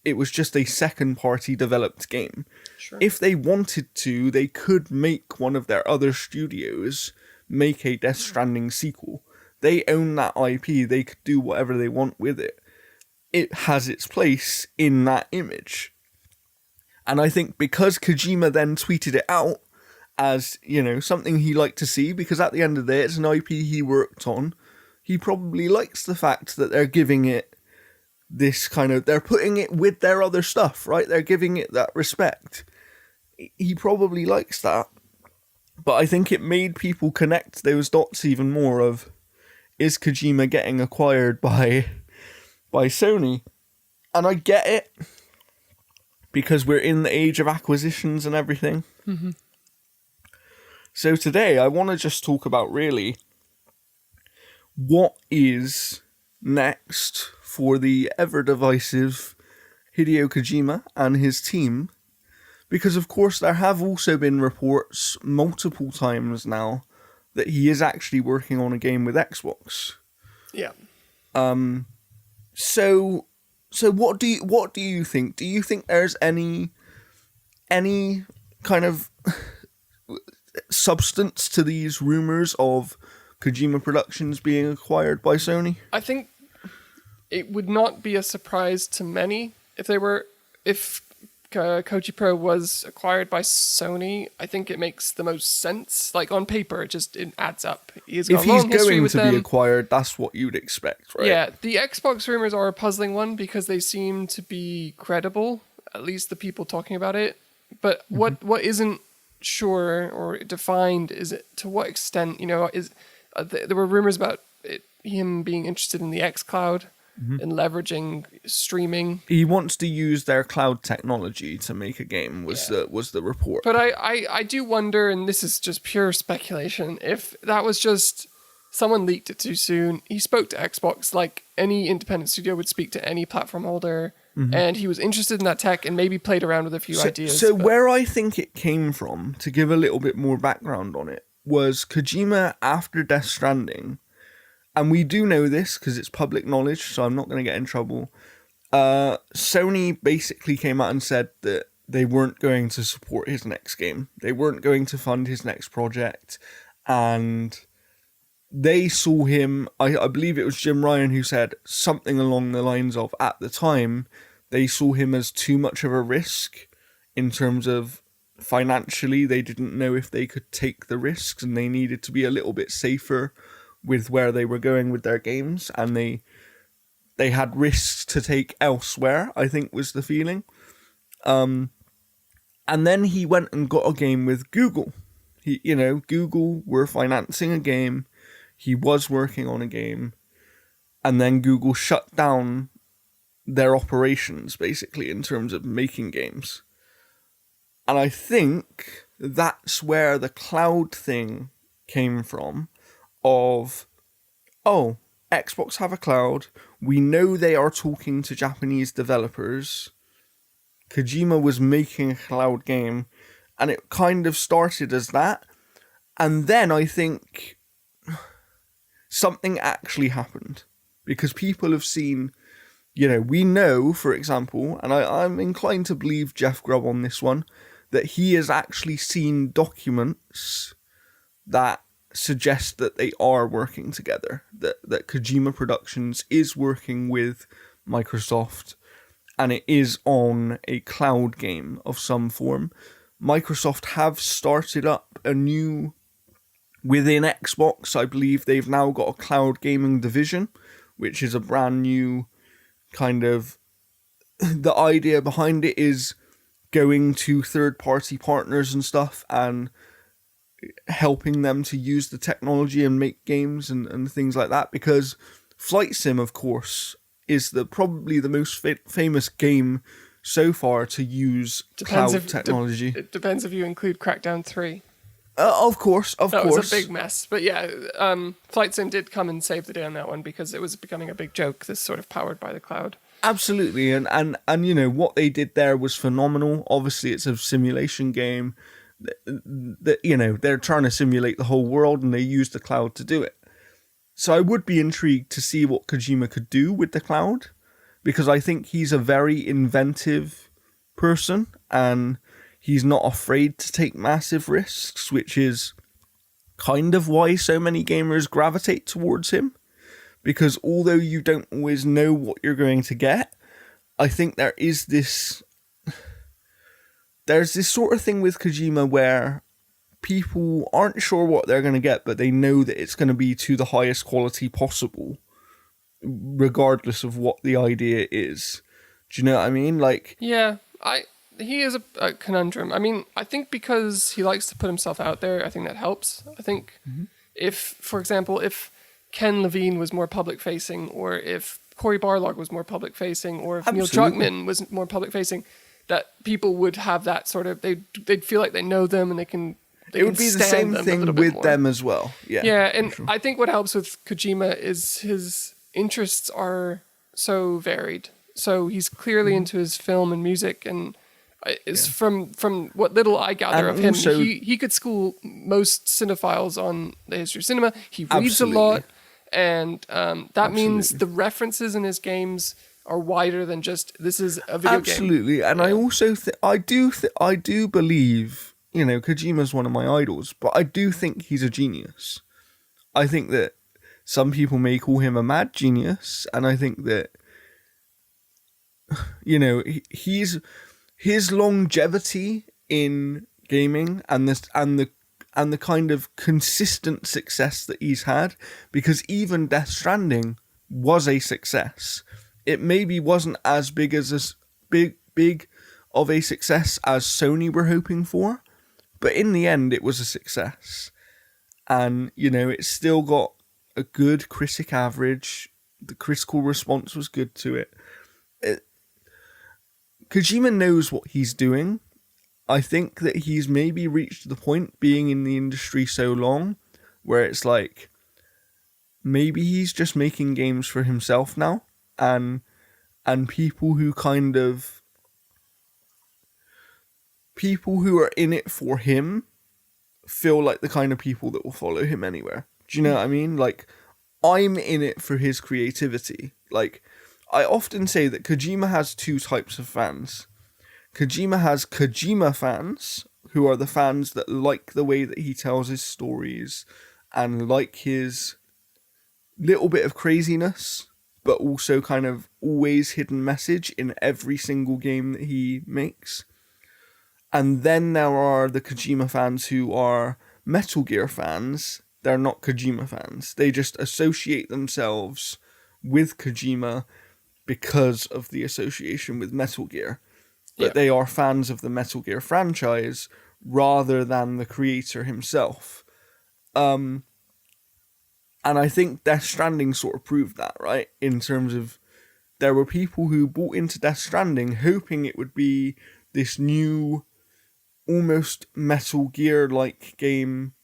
It was just a second-party developed game. Sure. If they wanted to, they could make one of their other studios make a Death Stranding sequel. They own that IP. They could do whatever they want with it. It has its place in that image. And I think because Kojima then tweeted it out as, something he liked to see, because at the end of the day, it's an IP he worked on, he probably likes the fact that they're giving it this they're putting it with their other stuff, right? They're giving it that respect. He probably likes that. But I think it made people connect those dots even more of, is Kojima getting acquired by Sony? And I get it, because we're in the age of acquisitions and everything. Mm-hmm. So today I want to just talk about really what is next for the ever divisive Hideo Kojima and his team, because of course there have also been reports multiple times now that he is actually working on a game with Xbox. Yeah. So what do you think? Do you think there's any kind of substance to these rumors of Kojima Productions being acquired by Sony? I think it would not be a surprise to many if Koji Pro was acquired by Sony, I think it makes the most sense. Like on paper, it adds up. He's got if a long he's history going with to them. be acquired, that's what you'd expect, right? Yeah, the Xbox rumors are a puzzling one because they seem to be credible, at least the people talking about it. But what isn't sure or defined is to what extent, is there were rumors about him being interested in the xCloud and leveraging streaming. He wants to use their cloud technology to make a game, was the report. But I do wonder, and this is just pure speculation, if that was just someone leaked it too soon. He spoke to Xbox like any independent studio would speak to any platform holder, and he was interested in that tech and maybe played around with a few ideas. So where I think it came from, to give a little bit more background on it, was Kojima after Death Stranding, and we do know this because it's public knowledge, so I'm not going to get in trouble. Sony basically came out and said that they weren't going to support his next game. They weren't going to fund his next project, and they saw him, I believe it was Jim Ryan who said something along the lines of, at the time, they saw him as too much of a risk in terms of financially. They didn't know if they could take the risks, and they needed to be a little bit safer with where they were going with their games, and they had risks to take elsewhere, I think was the feeling. And then he went and got a game with Google. Google were financing a game. He was working on a game, and then Google shut down their operations, basically, in terms of making games. And I think that's where the cloud thing came from, of, oh, Xbox have a cloud, we know they are talking to Japanese developers, Kojima was making a cloud game, and it kind of started as that. And then I think something actually happened, because people have seen, we know, for example, and I'm inclined to believe Jeff Grubb on this one, that he has actually seen documents that suggest that they are working together, that Kojima Productions is working with Microsoft, and it is on a cloud game of some form. Microsoft have started up a new, within Xbox, I believe they've now got a cloud gaming division, which is a brand new kind of, the idea behind it is going to third-party partners and stuff and helping them to use the technology and make games and things like that, because Flight Sim, of course, is probably the most famous game so far to use cloud technology. It depends if you include Crackdown 3. Of course. That was a big mess. But yeah, Flight Sim did come and save the day on that one, because it was becoming a big joke, this sort of powered by the cloud. Absolutely, and what they did there was phenomenal. Obviously, it's a simulation game. They're trying to simulate the whole world, and they use the cloud to do it. So I would be intrigued to see what Kojima could do with the cloud, because I think he's a very inventive person, and he's not afraid to take massive risks, which is kind of why so many gamers gravitate towards him. Because although you don't always know what you're going to get, I think there's this sort of thing with Kojima where people aren't sure what they're going to get, but they know that it's going to be to the highest quality possible, regardless of what the idea is. Do you know what I mean? Yeah, he is a conundrum. I mean, I think because he likes to put himself out there, I think that helps. I think if, for example, if Ken Levine was more public-facing, or if Cory Barlog was more public-facing, or if Neil Druckmann was more public-facing, that people would have that sort of, they'd feel like they know them, and it would be the same thing with them as well. Yeah, and sure. I think what helps with Kojima is his interests are so varied. So he's clearly into his film and music, and from what little I gather of him, he could school most cinephiles on the history of cinema. He reads a lot, and that means the references in his games are wider than just, this is a video game. Absolutely, and I also I do believe, Kojima's one of my idols, but I do think he's a genius. I think that some people may call him a mad genius, and I think that he's his longevity in gaming and the kind of consistent success that he's had, because even Death Stranding was a success. It maybe wasn't as big of a success as Sony were hoping for, but in the end it was a success. And, you know, it still got a good critic average. The critical response was good to it. Kojima knows what he's doing. I think that he's maybe reached the point, being in the industry so long, where it's like, maybe he's just making games for himself now, and people who are in it for him feel like the kind of people that will follow him anywhere. Do you know what I mean? Like, I'm in it for his creativity. Like, I often say that Kojima has two types of fans. Kojima has Kojima fans, who are the fans that like the way that he tells his stories and like his little bit of craziness, but also kind of always hidden message in every single game that he makes. And then there are the Kojima fans who are Metal Gear fans. They're not Kojima fans. They just associate themselves with Kojima because of the association with Metal Gear. But they are fans of the Metal Gear franchise rather than the creator himself. And I think Death Stranding sort of proved that, right? In terms of, there were people who bought into Death Stranding hoping it would be this new, almost Metal Gear-like game,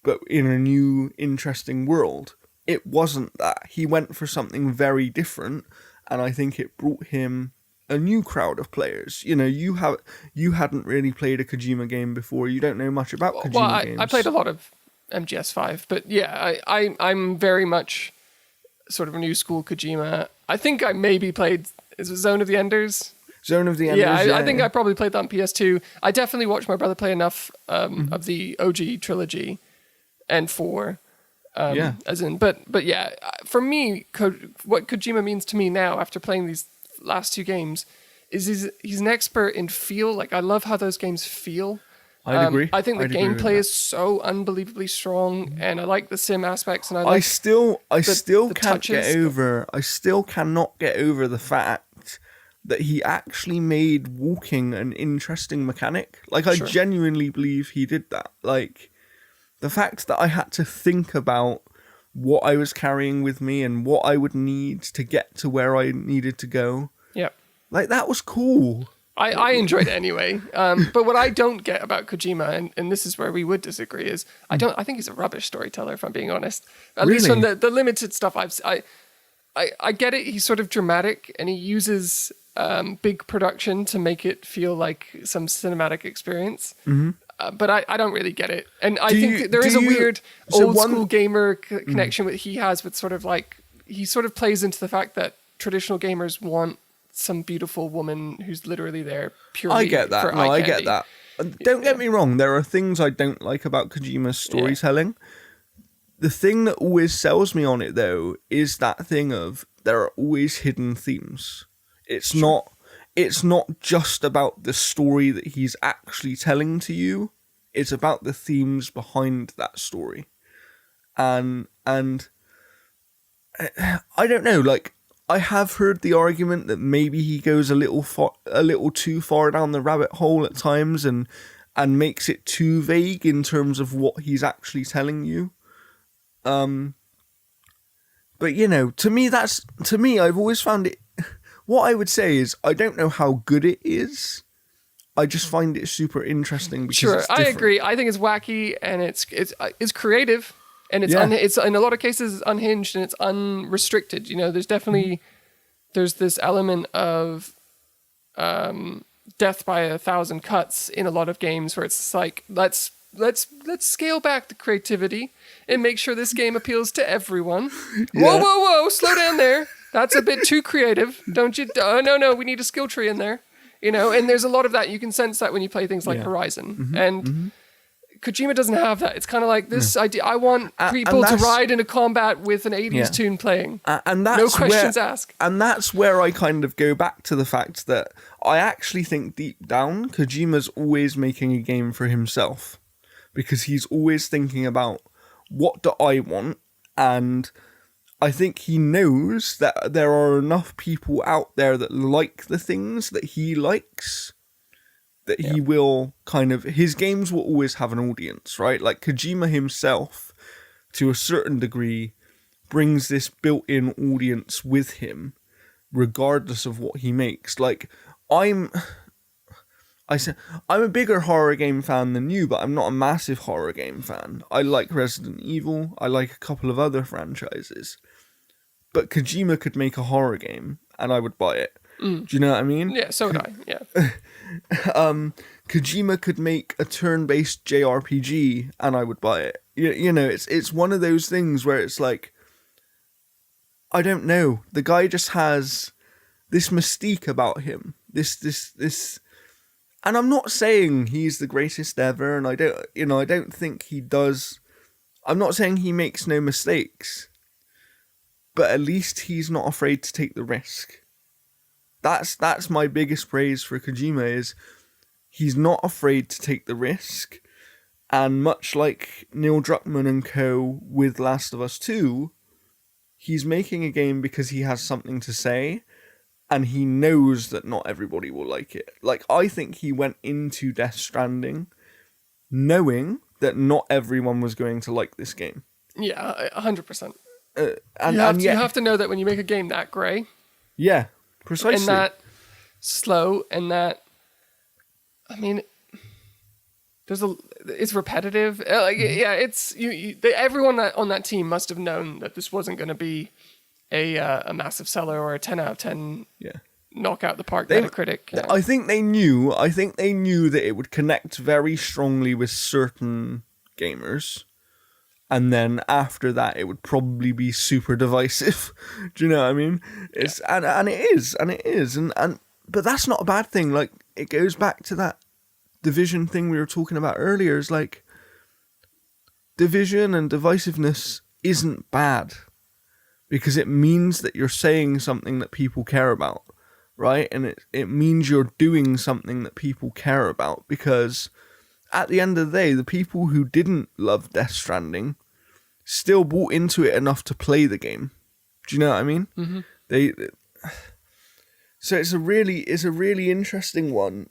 but in a new, interesting world. It wasn't that. He went for something very different, and I think it brought him a new crowd of players. You know, you hadn't really played a Kojima game before. You don't know much about Kojima games. I played a lot of MGS5, but yeah, I'm very much sort of a new school Kojima. I think I maybe played, is it Zone of the Enders? Zone of the Enders, I think I probably played that on PS2. I definitely watched my brother play enough of the OG trilogy and 4. But yeah, for me, what Kojima means to me now after playing these last two games is he's an expert in feel. Like, I love how those games feel. I'd agree. I think the gameplay is so unbelievably strong, and I like the sim aspects, and I still cannot get over the fact that he actually made walking an interesting mechanic. Like, I genuinely believe he did that. Like, the fact that I had to think about what I was carrying with me and what I would need to get to where I needed to go. Yeah. Like, that was cool. I enjoyed it anyway. But what I don't get about Kojima, and this is where we would disagree, is I think he's a rubbish storyteller, if I'm being honest. At least from the limited stuff I get it. He's sort of dramatic, and he uses big production to make it feel like some cinematic experience. Mm-hmm. But I don't really get it. And I think there is a weird old school gamer connection that he has with sort of like, he sort of plays into the fact that traditional gamers want some beautiful woman who's literally there purely I get that. for eye I candy. get that. Don't get me wrong. There are things I don't like about Kojima's storytelling. Yeah. The thing that always sells me on it, though, is that thing of there are always hidden themes. It's not just about the story that he's actually telling to you. It's about the themes behind that story. And I don't know, like, I have heard the argument that maybe he goes a little too far down the rabbit hole at times and makes it too vague in terms of what he's actually telling you. But you know, to me, I've always found it. What I would say is, I don't know how good it is. I just find it super interesting because I agree. I think it's wacky and it's creative. And it's in a lot of cases it's unhinged and it's unrestricted. You know, there's this element of death by 1,000 cuts in a lot of games where it's like, let's scale back the creativity and make sure this game appeals to everyone. Yeah. Whoa, slow down there. That's a bit too creative, don't you? No, we need a skill tree in there. You know, and there's a lot of that. You can sense that when you play things like Horizon. Mm-hmm. And Kojima doesn't have that. It's kind of like this idea. I want people to ride in a combat with an 80s tune playing. And that's no questions asked. And that's where I kind of go back to the fact that I actually think deep down, Kojima's always making a game for himself. Because he's always thinking about, what do I want? And I think he knows that there are enough people out there that like the things that he likes, that he will kind of, his games will always have an audience, right? Like Kojima himself, to a certain degree, brings this built-in audience with him, regardless of what he makes. Like, I'm a bigger horror game fan than you, but I'm not a massive horror game fan. I like Resident Evil, I like a couple of other franchises. But Kojima could make a horror game, and I would buy it. Do you know what I mean? Yeah, so would I, yeah. Kojima could make a turn-based JRPG, and I would buy it. You know, it's one of those things where it's like, I don't know. The guy just has this mystique about him. This. And I'm not saying he's the greatest ever, and I don't think he does. I'm not saying he makes no mistakes, but at least he's not afraid to take the risk. That's my biggest praise for Kojima, is he's not afraid to take the risk, and much like Neil Druckmann and co. with Last of Us 2, he's making a game because he has something to say, and he knows that not everybody will like it. Like, I think he went into Death Stranding knowing that not everyone was going to like this game. Yeah, 100%. You have to know that when you make a game that grey, yeah, precisely, and that slow, and that, I mean, it's repetitive. It's everyone on that team must have known that this wasn't going to be a massive seller or a 10 out of 10 knock out the park Metacritic. Yeah. I think they knew that it would connect very strongly with certain gamers, and then after that it would probably be super divisive. Do you know what I mean? It's and it is, but that's not a bad thing. Like, it goes back to that division thing we were talking about earlier. Is like, division and divisiveness isn't bad, because it means that you're saying something that people care about, right? And it means you're doing something that people care about, because at the end of the day, the people who didn't love Death Stranding still bought into it enough to play the game. Do you know what I mean? Mm-hmm. So it's a really interesting one,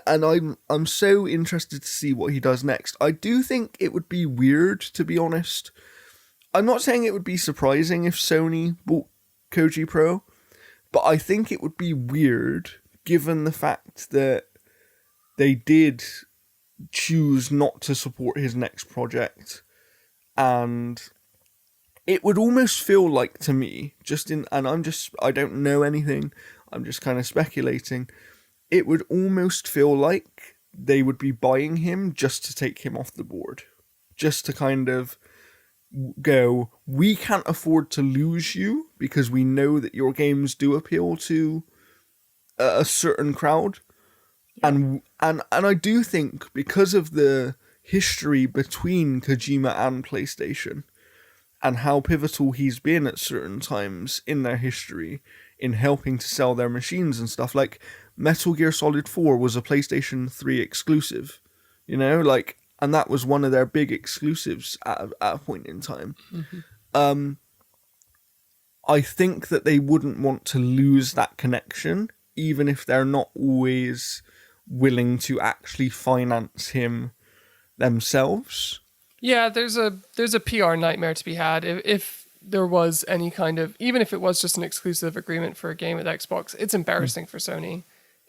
and I'm so interested to see what he does next. I do think it would be weird, to be honest. I'm not saying it would be surprising if Sony bought Koji Pro, but I think it would be weird given the fact that they did choose not to support his next project. And it would almost feel like, to me, I don't know anything, I'm just kind of speculating, it would almost feel like they would be buying him just to take him off the board. Just to kind of go, we can't afford to lose you because we know that your games do appeal to a certain crowd. And I do think, because of the history between Kojima and PlayStation and how pivotal he's been at certain times in their history in helping to sell their machines and stuff, like Metal Gear Solid 4 was a PlayStation 3 exclusive, you know, like, and that was one of their big exclusives at a point in time. Mm-hmm. I think that they wouldn't want to lose that connection, even if they're not always willing to actually finance him themselves. Yeah, there's a PR nightmare to be had if there was any kind of, even if it was just an exclusive agreement for a game with Xbox. It's embarrassing for Sony.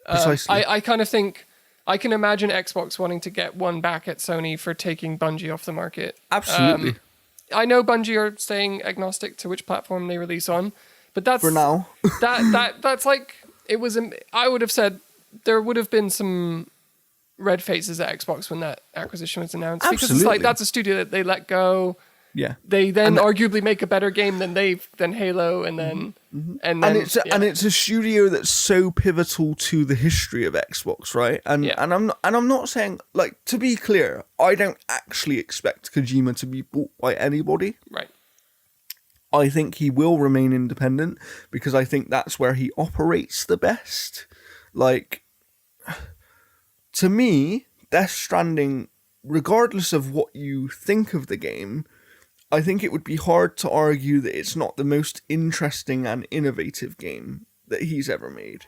Precisely. I kind of think, I can imagine Xbox wanting to get one back at Sony for taking Bungie off the market. Absolutely. I know Bungie are staying agnostic to which platform they release on, but that's for now. that's like, it was. I would have said there would have been some red faces at Xbox when that acquisition was announced. Absolutely. Because it's like, that's a studio that they let go. Yeah. They then arguably make a better game than Halo, and then and it's a studio that's so pivotal to the history of Xbox, right? And I'm not saying, like, to be clear, I don't actually expect Kojima to be bought by anybody. Right. I think he will remain independent because I think that's where he operates the best. Like, to me, Death Stranding, regardless of what you think of the game, I think it would be hard to argue that it's not the most interesting and innovative game that he's ever made.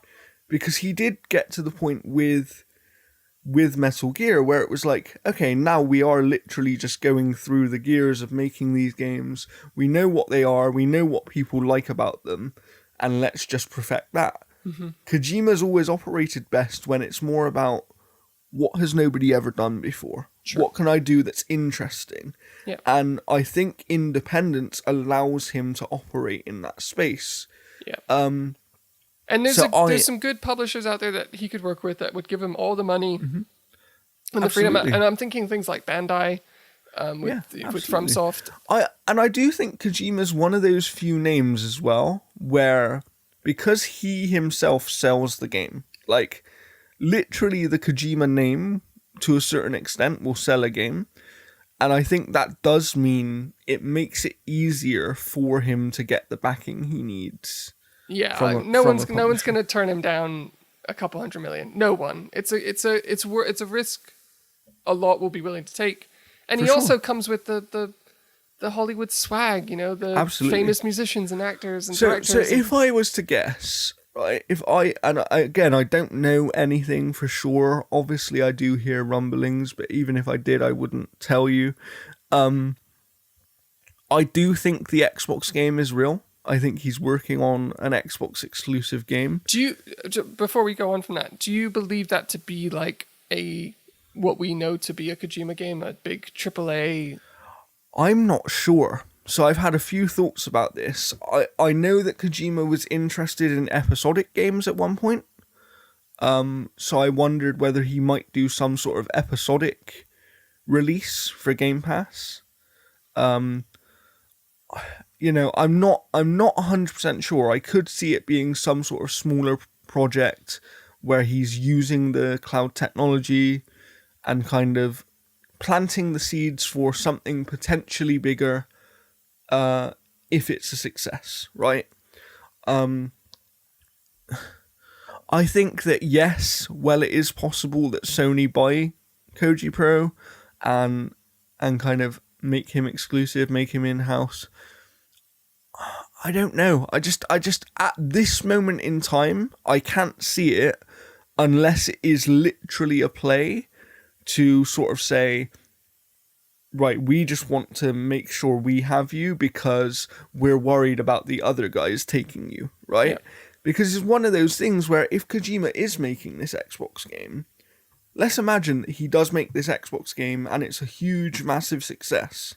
Because he did get to the point with Metal Gear where it was like, okay, now we are literally just going through the gears of making these games. We know what they are, we know what people like about them, and let's just perfect that. Kojima's always operated best when it's more about, what has nobody ever done before? Sure. What can I do that's interesting? Yeah. And I think independence allows him to operate in that space. Yeah. And there's some good publishers out there that he could work with that would give him all the money and the freedom. And I'm thinking things like Bandai with FromSoft. I do think Kojima's one of those few names as well where, because he himself sells the game, like, literally the Kojima name, to a certain extent, will sell a game. And I think that does mean it makes it easier for him to get the backing he needs. Yeah, no one's going to turn him down a couple $100 million. No one. It's a risk a lot will be willing to take. And he also comes with the Hollywood swag, the famous musicians and actors and directors. So if I was to guess, right, I don't know anything for sure. Obviously, I do hear rumblings, but even if I did, I wouldn't tell you. I do think the Xbox game is real. I think he's working on an Xbox exclusive game. Before we go on from that, do you believe that to be like what we know to be a Kojima game, a big AAA? I'm not sure. So I've had a few thoughts about this. I know that Kojima was interested in episodic games at one point. So I wondered whether he might do some sort of episodic release for Game Pass. I'm not 100% sure. I could see it being some sort of smaller project where he's using the cloud technology and kind of planting the seeds for something potentially bigger, if it's a success, right? I think that yes, well, it is possible that Sony buy Koji Pro and kind of make him exclusive, make him in-house. I don't know. I just at this moment in time, I can't see it unless it is literally a play to sort of say, right, we just want to make sure we have you because we're worried about the other guys taking you, right? Yeah. Because it's one of those things where if Kojima is making this Xbox game, let's imagine that he does make this Xbox game and it's a huge, massive success.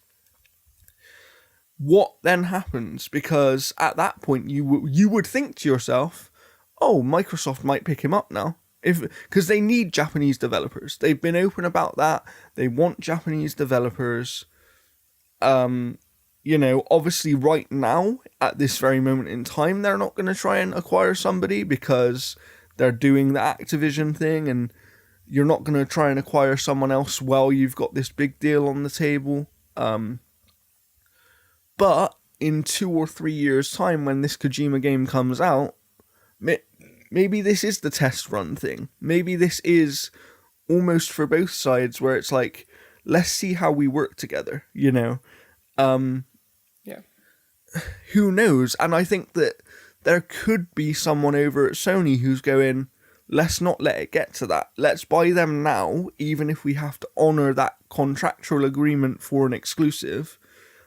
What then happens? Because at that point, you would think to yourself, oh, Microsoft might pick him up now. Because they need Japanese developers. They've been open about that. They want Japanese developers. Obviously right now, at this very moment in time, they're not going to try and acquire somebody because they're doing the Activision thing, and you're not going to try and acquire someone else while you've got this big deal on the table. But in 2 or 3 years' time, when this Kojima game comes out, maybe this is the test run thing. Maybe this is almost for both sides where it's like, let's see how we work together, Yeah. Who knows? And I think that there could be someone over at Sony who's going, let's not let it get to that. Let's buy them now, even if we have to honour that contractual agreement for an exclusive.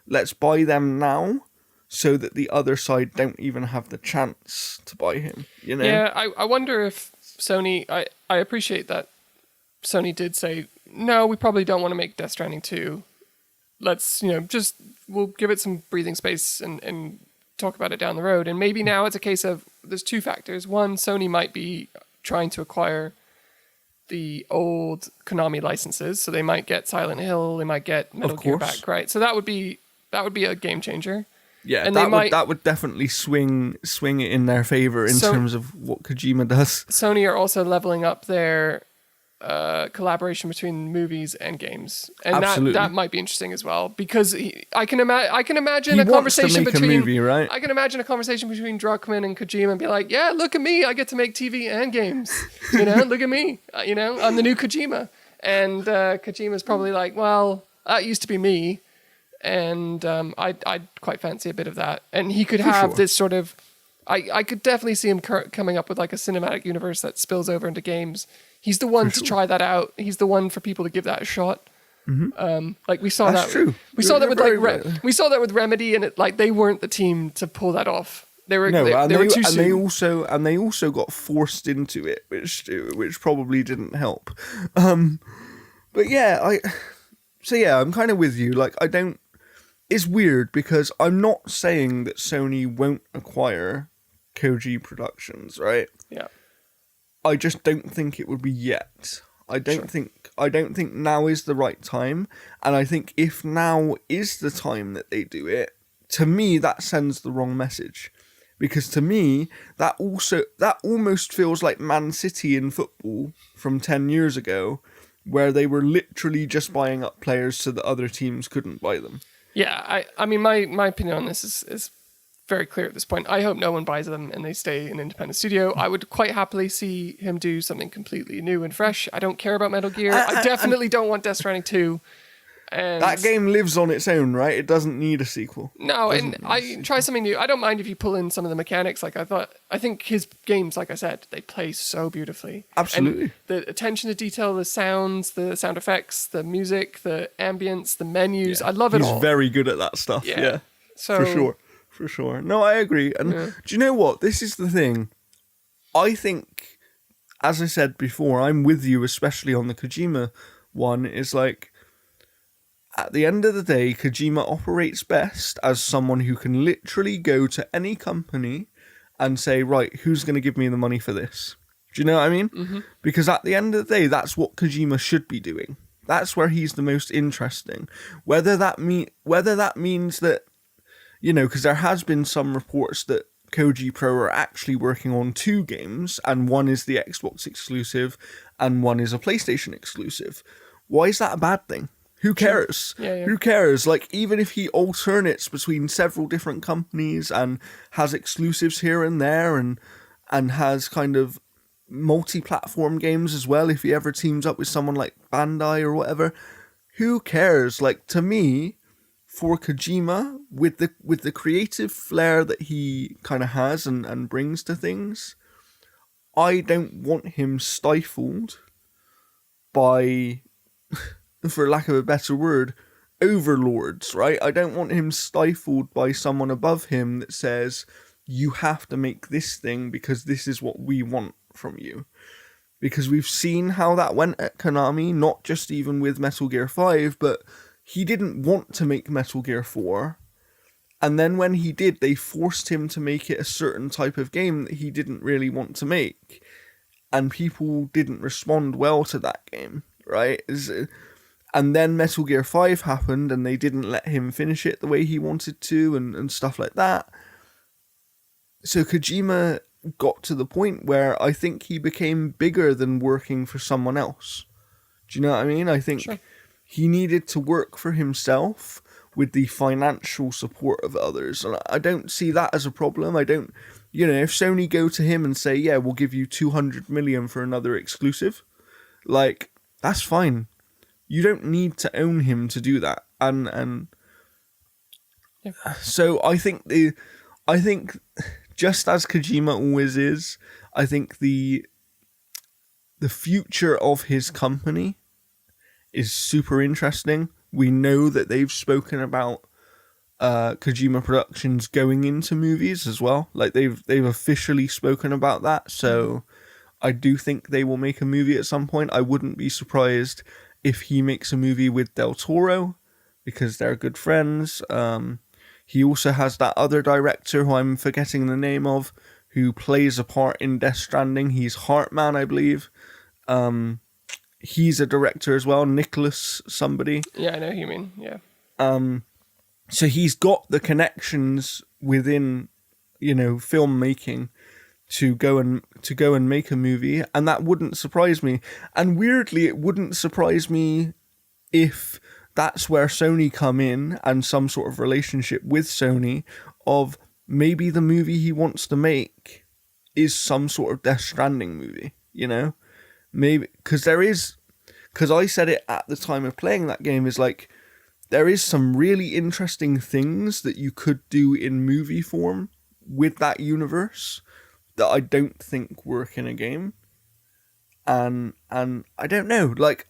Let's buy them now so that the other side don't even have the chance to buy him, Yeah, I wonder if Sony... I appreciate that Sony did say, no, we probably don't want to make Death Stranding 2. Let's, we'll give it some breathing space and talk about it down the road. And maybe now it's a case of, there's two factors. One, Sony might be trying to acquire the old Konami licenses, so they might get Silent Hill, they might get Metal Gear back, right? So that would be That would be a game changer. Yeah, and that would definitely swing it in their favor in terms of what Kojima does. Sony are also leveling up their collaboration between movies and games, and that might be interesting as well, because I can imagine a conversation between a movie, right? I can imagine a conversation between Druckmann and Kojima and be like, yeah, look at me, I get to make TV and games, look at me, I'm the new Kojima. And Kojima's probably like, well, that used to be me, and I'd quite fancy a bit of that. And he could have this sort of, I could definitely see him coming up with like a cinematic universe that spills over into games. He's the one to try that out. He's the one for people to give that a shot. Mm-hmm. Like we saw That's true. We saw that with we saw that with Remedy, and they weren't the team to pull that off. They were too soon. They also got forced into it, which probably didn't help. But yeah, I'm kind of with you. Like, it's weird because I'm not saying that Sony won't acquire Kojima Productions, right? Yeah. I just don't think it would be yet. I don't think now is the right time, and I think if now is the time that they do it, to me that sends the wrong message. Because to me, that almost feels like Man City in football from 10 years ago, where they were literally just buying up players so that other teams couldn't buy them. Yeah, I mean, my opinion on this is very clear at this point. I hope no one buys them and they stay an independent studio. I would quite happily see him do something completely new and fresh. I don't care about Metal Gear. I definitely don't want Death Stranding 2. And that game lives on its own, right? It doesn't need a sequel. No, and I try something new. I don't mind if you pull in some of the mechanics. Like I think his games, like I said, they play so beautifully. Absolutely. And the attention to detail, the sounds, the sound effects, the music, the ambience, the menus. Yeah. I love it all. He's very good at that stuff. Yeah. So for sure. No, I agree. And do you know what? This is the thing. I think, as I said before, I'm with you, especially on the Kojima one, is like, at the end of the day, Kojima operates best as someone who can literally go to any company and say, right, who's going to give me the money for this? Do you know what I mean? Mm-hmm. Because at the end of the day, that's what Kojima should be doing. That's where he's the most interesting. Whether that means that, because there has been some reports that Koji Pro are actually working on 2 games, and one is the Xbox exclusive, and one is a PlayStation exclusive. Why is that a bad thing? Who cares? Yeah. Who cares? Like, even if he alternates between several different companies and has exclusives here and there and has kind of multi-platform games as well, if he ever teams up with someone like Bandai or whatever, who cares? Like, to me, for Kojima, with the creative flair that he kind of has and brings to things, I don't want him stifled by, for lack of a better word, overlords, right? I don't want him stifled by someone above him that says, you have to make this thing because this is what we want from you. Because we've seen how that went at Konami, not just even with Metal Gear 5, but he didn't want to make Metal Gear 4. And then when he did, they forced him to make it a certain type of game that he didn't really want to make. And people didn't respond well to that game, right? And then Metal Gear 5 happened and they didn't let him finish it the way he wanted to and stuff like that. So Kojima got to the point where I think he became bigger than working for someone else. Do you know what I mean? I think he needed to work for himself with the financial support of others. And I don't see that as a problem. I don't, if Sony go to him and say, yeah, we'll give you 200 million for another exclusive, like, that's fine. You don't need to own him to do that. And so I think just as Kojima always is, I think the future of his company is super interesting. We know that they've spoken about Kojima Productions going into movies as well. Like they've officially spoken about that. So I do think they will make a movie at some point. I wouldn't be surprised if he makes a movie with Del Toro because they're good friends. He also has that other director who I'm forgetting the name of, who plays a part in Death Stranding. He's Heartman, I believe. He's a director as well, Nicholas somebody. Yeah, I know who you mean, yeah. So he's got the connections within, filmmaking to go and make a movie, and that wouldn't surprise me. And weirdly, it wouldn't surprise me if that's where Sony come in and some sort of relationship with Sony of maybe the movie he wants to make is some sort of Death Stranding movie, Maybe, because I said it at the time of playing that game, is like, there is some really interesting things that you could do in movie form with that universe that I don't think work in a game. And I don't know, like,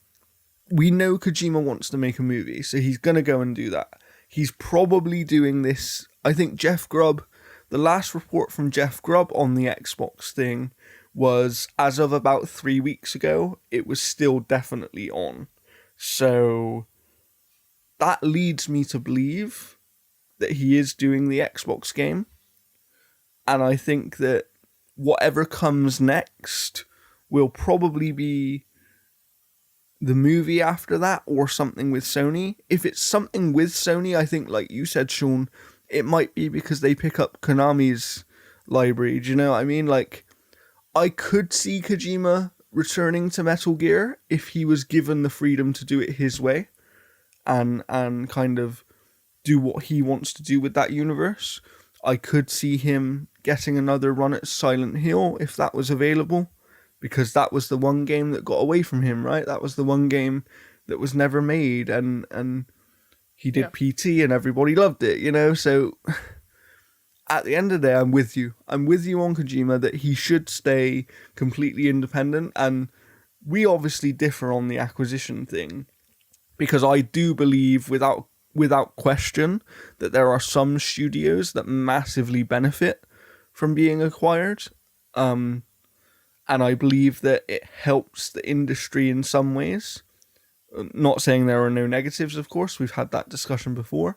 we know Kojima wants to make a movie, so he's going to go and do that. He's probably doing this. I think Jeff Grubb, the last report from Jeff Grubb on the Xbox thing was, as of about 3 weeks ago, it was still definitely on. So that leads me to believe that he is doing the Xbox game. And I think that whatever comes next will probably be the movie after that or something with Sony. If it's something with Sony, I think, like you said, Sean, it might be because they pick up Konami's library. Do you know what I mean? Like, I could see Kojima returning to Metal Gear if he was given the freedom to do it his way and kind of do what he wants to do with that universe. I could see him getting another run at Silent Hill if that was available, because that was the one game that got away from him, right? That was the one game that was never made, and he did PT and everybody loved it, So at the end of the day, I'm with you. I'm with you on Kojima that he should stay completely independent, and we obviously differ on the acquisition thing, because I do believe without question that there are some studios that massively benefit from being acquired. And I believe that it helps the industry in some ways. Not saying there are no negatives, of course. We've had that discussion before.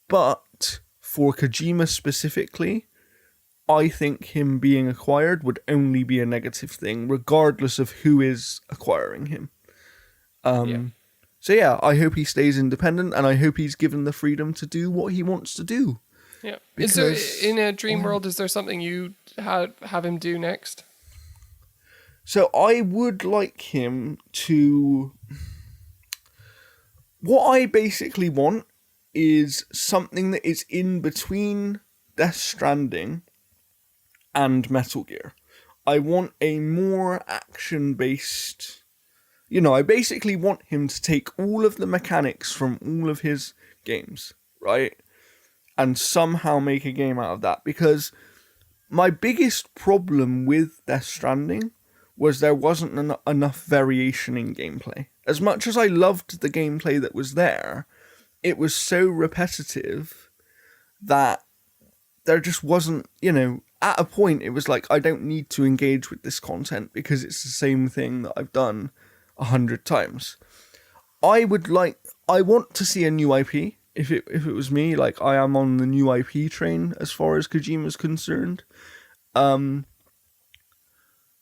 But for Kojima specifically, I think him being acquired would only be a negative thing, regardless of who is acquiring him. So yeah, I hope he stays independent, and I hope he's given the freedom to do what he wants to do. Yeah. Is there, in a dream world, is there something you have him do next? So I would like him to... What I basically want is something that is in between Death Stranding and Metal Gear. I want a more action-based... I basically want him to take all of the mechanics from all of his games, right? And somehow make a game out of that. Because my biggest problem with Death Stranding was there wasn't enough variation in gameplay. As much as I loved the gameplay that was there, it was so repetitive that there just wasn't, at a point it was like, I don't need to engage with this content because it's the same thing that I've done 100 times. I want to see a new IP. If it was me, like, I am on the new IP train as far as Kojima's concerned.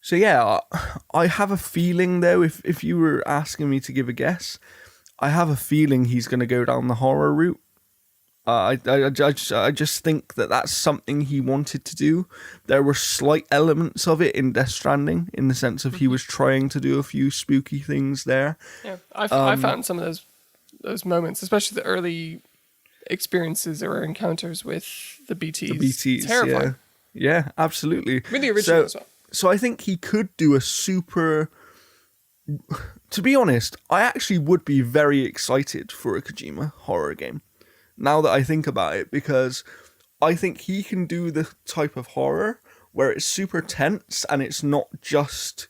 So yeah, I have a feeling though, if you were asking me to give a guess, I have a feeling he's going to go down the horror route. I just think that that's something he wanted to do. There were slight elements of it in Death Stranding, in the sense of he was trying to do a few spooky things there. Yeah, I found some of those moments, especially the early experiences or encounters with the BTs. Terrifying. Yeah, absolutely. Really original as well. So I think he could do a super... To be honest, I actually would be very excited for a Kojima horror game, now that I think about it, because I think he can do the type of horror where it's super tense and it's not just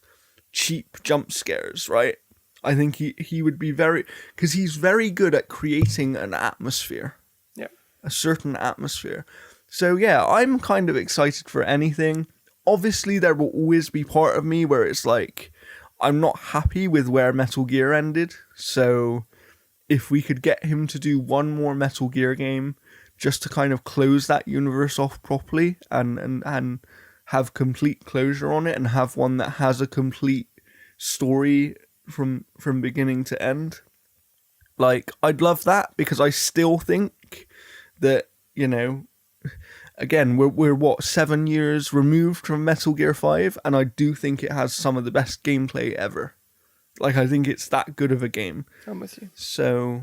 cheap jump scares, right? I think he would be because he's very good at creating an atmosphere. Yeah. A certain atmosphere. So yeah, I'm kind of excited for anything. Obviously, there will always be part of me where it's like, I'm not happy with where Metal Gear ended, so if we could get him to do one more Metal Gear game just to kind of close that universe off properly and have complete closure on it, and have one that has a complete story from beginning to end, like, I'd love that, because I still think that, you know, again, we're what, 7 years removed from Metal Gear 5, and I do think it has some of the best gameplay ever. Like, I think it's that good of a game. I'm with you. So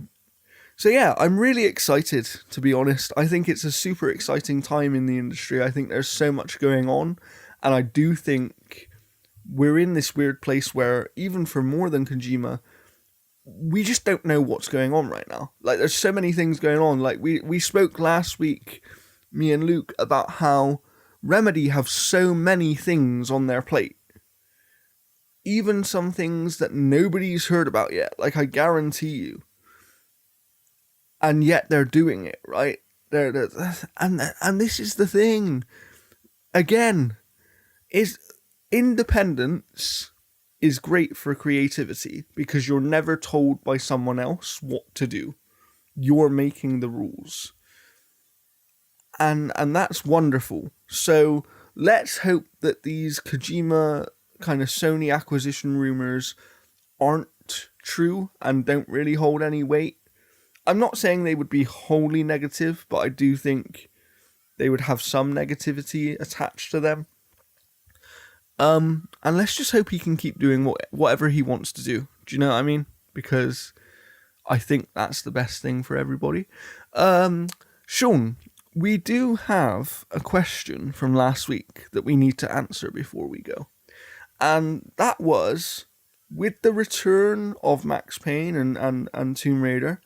yeah, I'm really excited, to be honest. I think it's a super exciting time in the industry. I think there's so much going on, and I do think we're in this weird place where, even for more than Kojima, we just don't know what's going on right now. Like, there's so many things going on. Like, we spoke last week, me and Luke, about how Remedy have so many things on their plate. Even some things that nobody's heard about yet. Like, I guarantee you. And yet they're doing it, right? And this is the thing. Again, is independence is great for creativity because you're never told by someone else what to do. You're making the rules. And that's wonderful. So let's hope that these Kojima kind of Sony acquisition rumors aren't true and don't really hold any weight. I'm not saying they would be wholly negative, but I do think they would have some negativity attached to them. And let's just hope he can keep doing whatever he wants to do. Do you know what I mean? Because I think that's the best thing for everybody. Sean, we do have a question from last week that we need to answer before we go. And that was, with the return of Max Payne and Tomb Raider,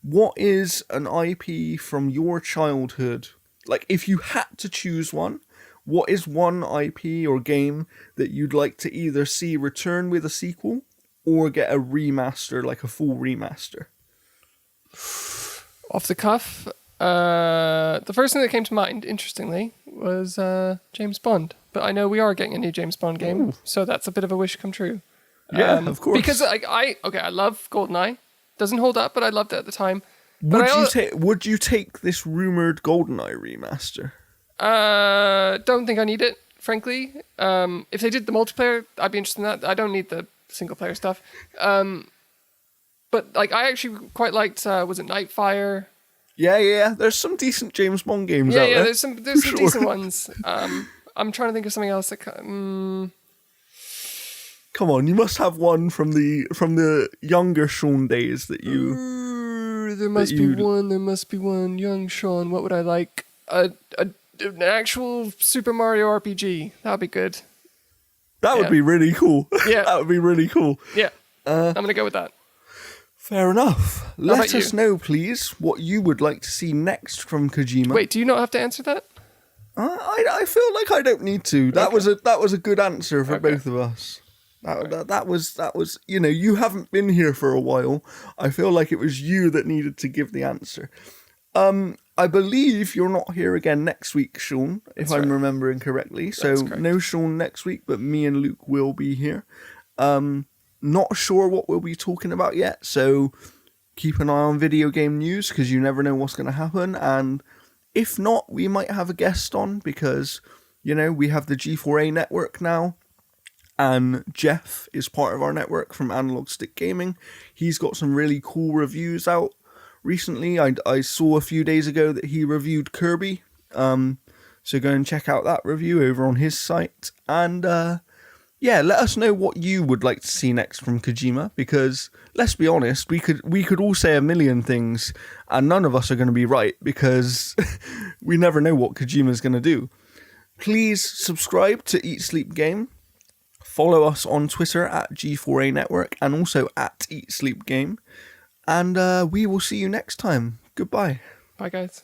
what is an IP from your childhood? Like, if you had to choose one, what is one IP or game that you'd like to either see return with a sequel or get a remaster, like a full remaster? Off the cuff, the first thing that came to mind, interestingly, was James Bond. But I know we are getting a new James Bond game, so that's a bit of a wish come true. Yeah, of course. Because I love GoldenEye. Doesn't hold up, but I loved it at the time. Would you take this rumored GoldenEye remaster? Don't think I need it, frankly. If they did the multiplayer, I'd be interested in that. I don't need the single player stuff. But like, I actually quite liked. Was it Nightfire? Yeah. There's some decent James Bond games out there. Yeah. There's some decent ones. I'm trying to think of something else that. Come on, you must have one from the younger Sean days that you. There must be one. Young Sean. What would I like? An actual Super Mario RPG. That'd be good. That would be really cool. Yeah. That would be really cool. Yeah. I'm going to go with that. Fair enough. Let us know, please, what you would like to see next from Kojima. Wait, do you not have to answer that? I feel like I don't need to. That was a good answer for both of us. That was, you know, you haven't been here for a while. I feel like it was you that needed to give the answer. I believe you're not here again next week, Sean, if I'm remembering correctly. So no Sean next week, but me and Luke will be here. Not sure what we'll be talking about yet, so keep an eye on video game news because you never know what's going to happen. And if not, we might have a guest on because, you know, we have the G4A network now. And Jeff is part of our network from Analog Stick Gaming. He's got some really cool reviews out recently. I saw a few days ago that he reviewed Kirby. So go and check out that review over on his site. And let us know what you would like to see next from Kojima. Because let's be honest, we could all say a million things and none of us are going to be right because we never know what Kojima's going to do. Please subscribe to Eat Sleep Game. Follow us on Twitter at G4A Network and also at Eat Sleep Game. And we will see you next time. Goodbye. Bye, guys.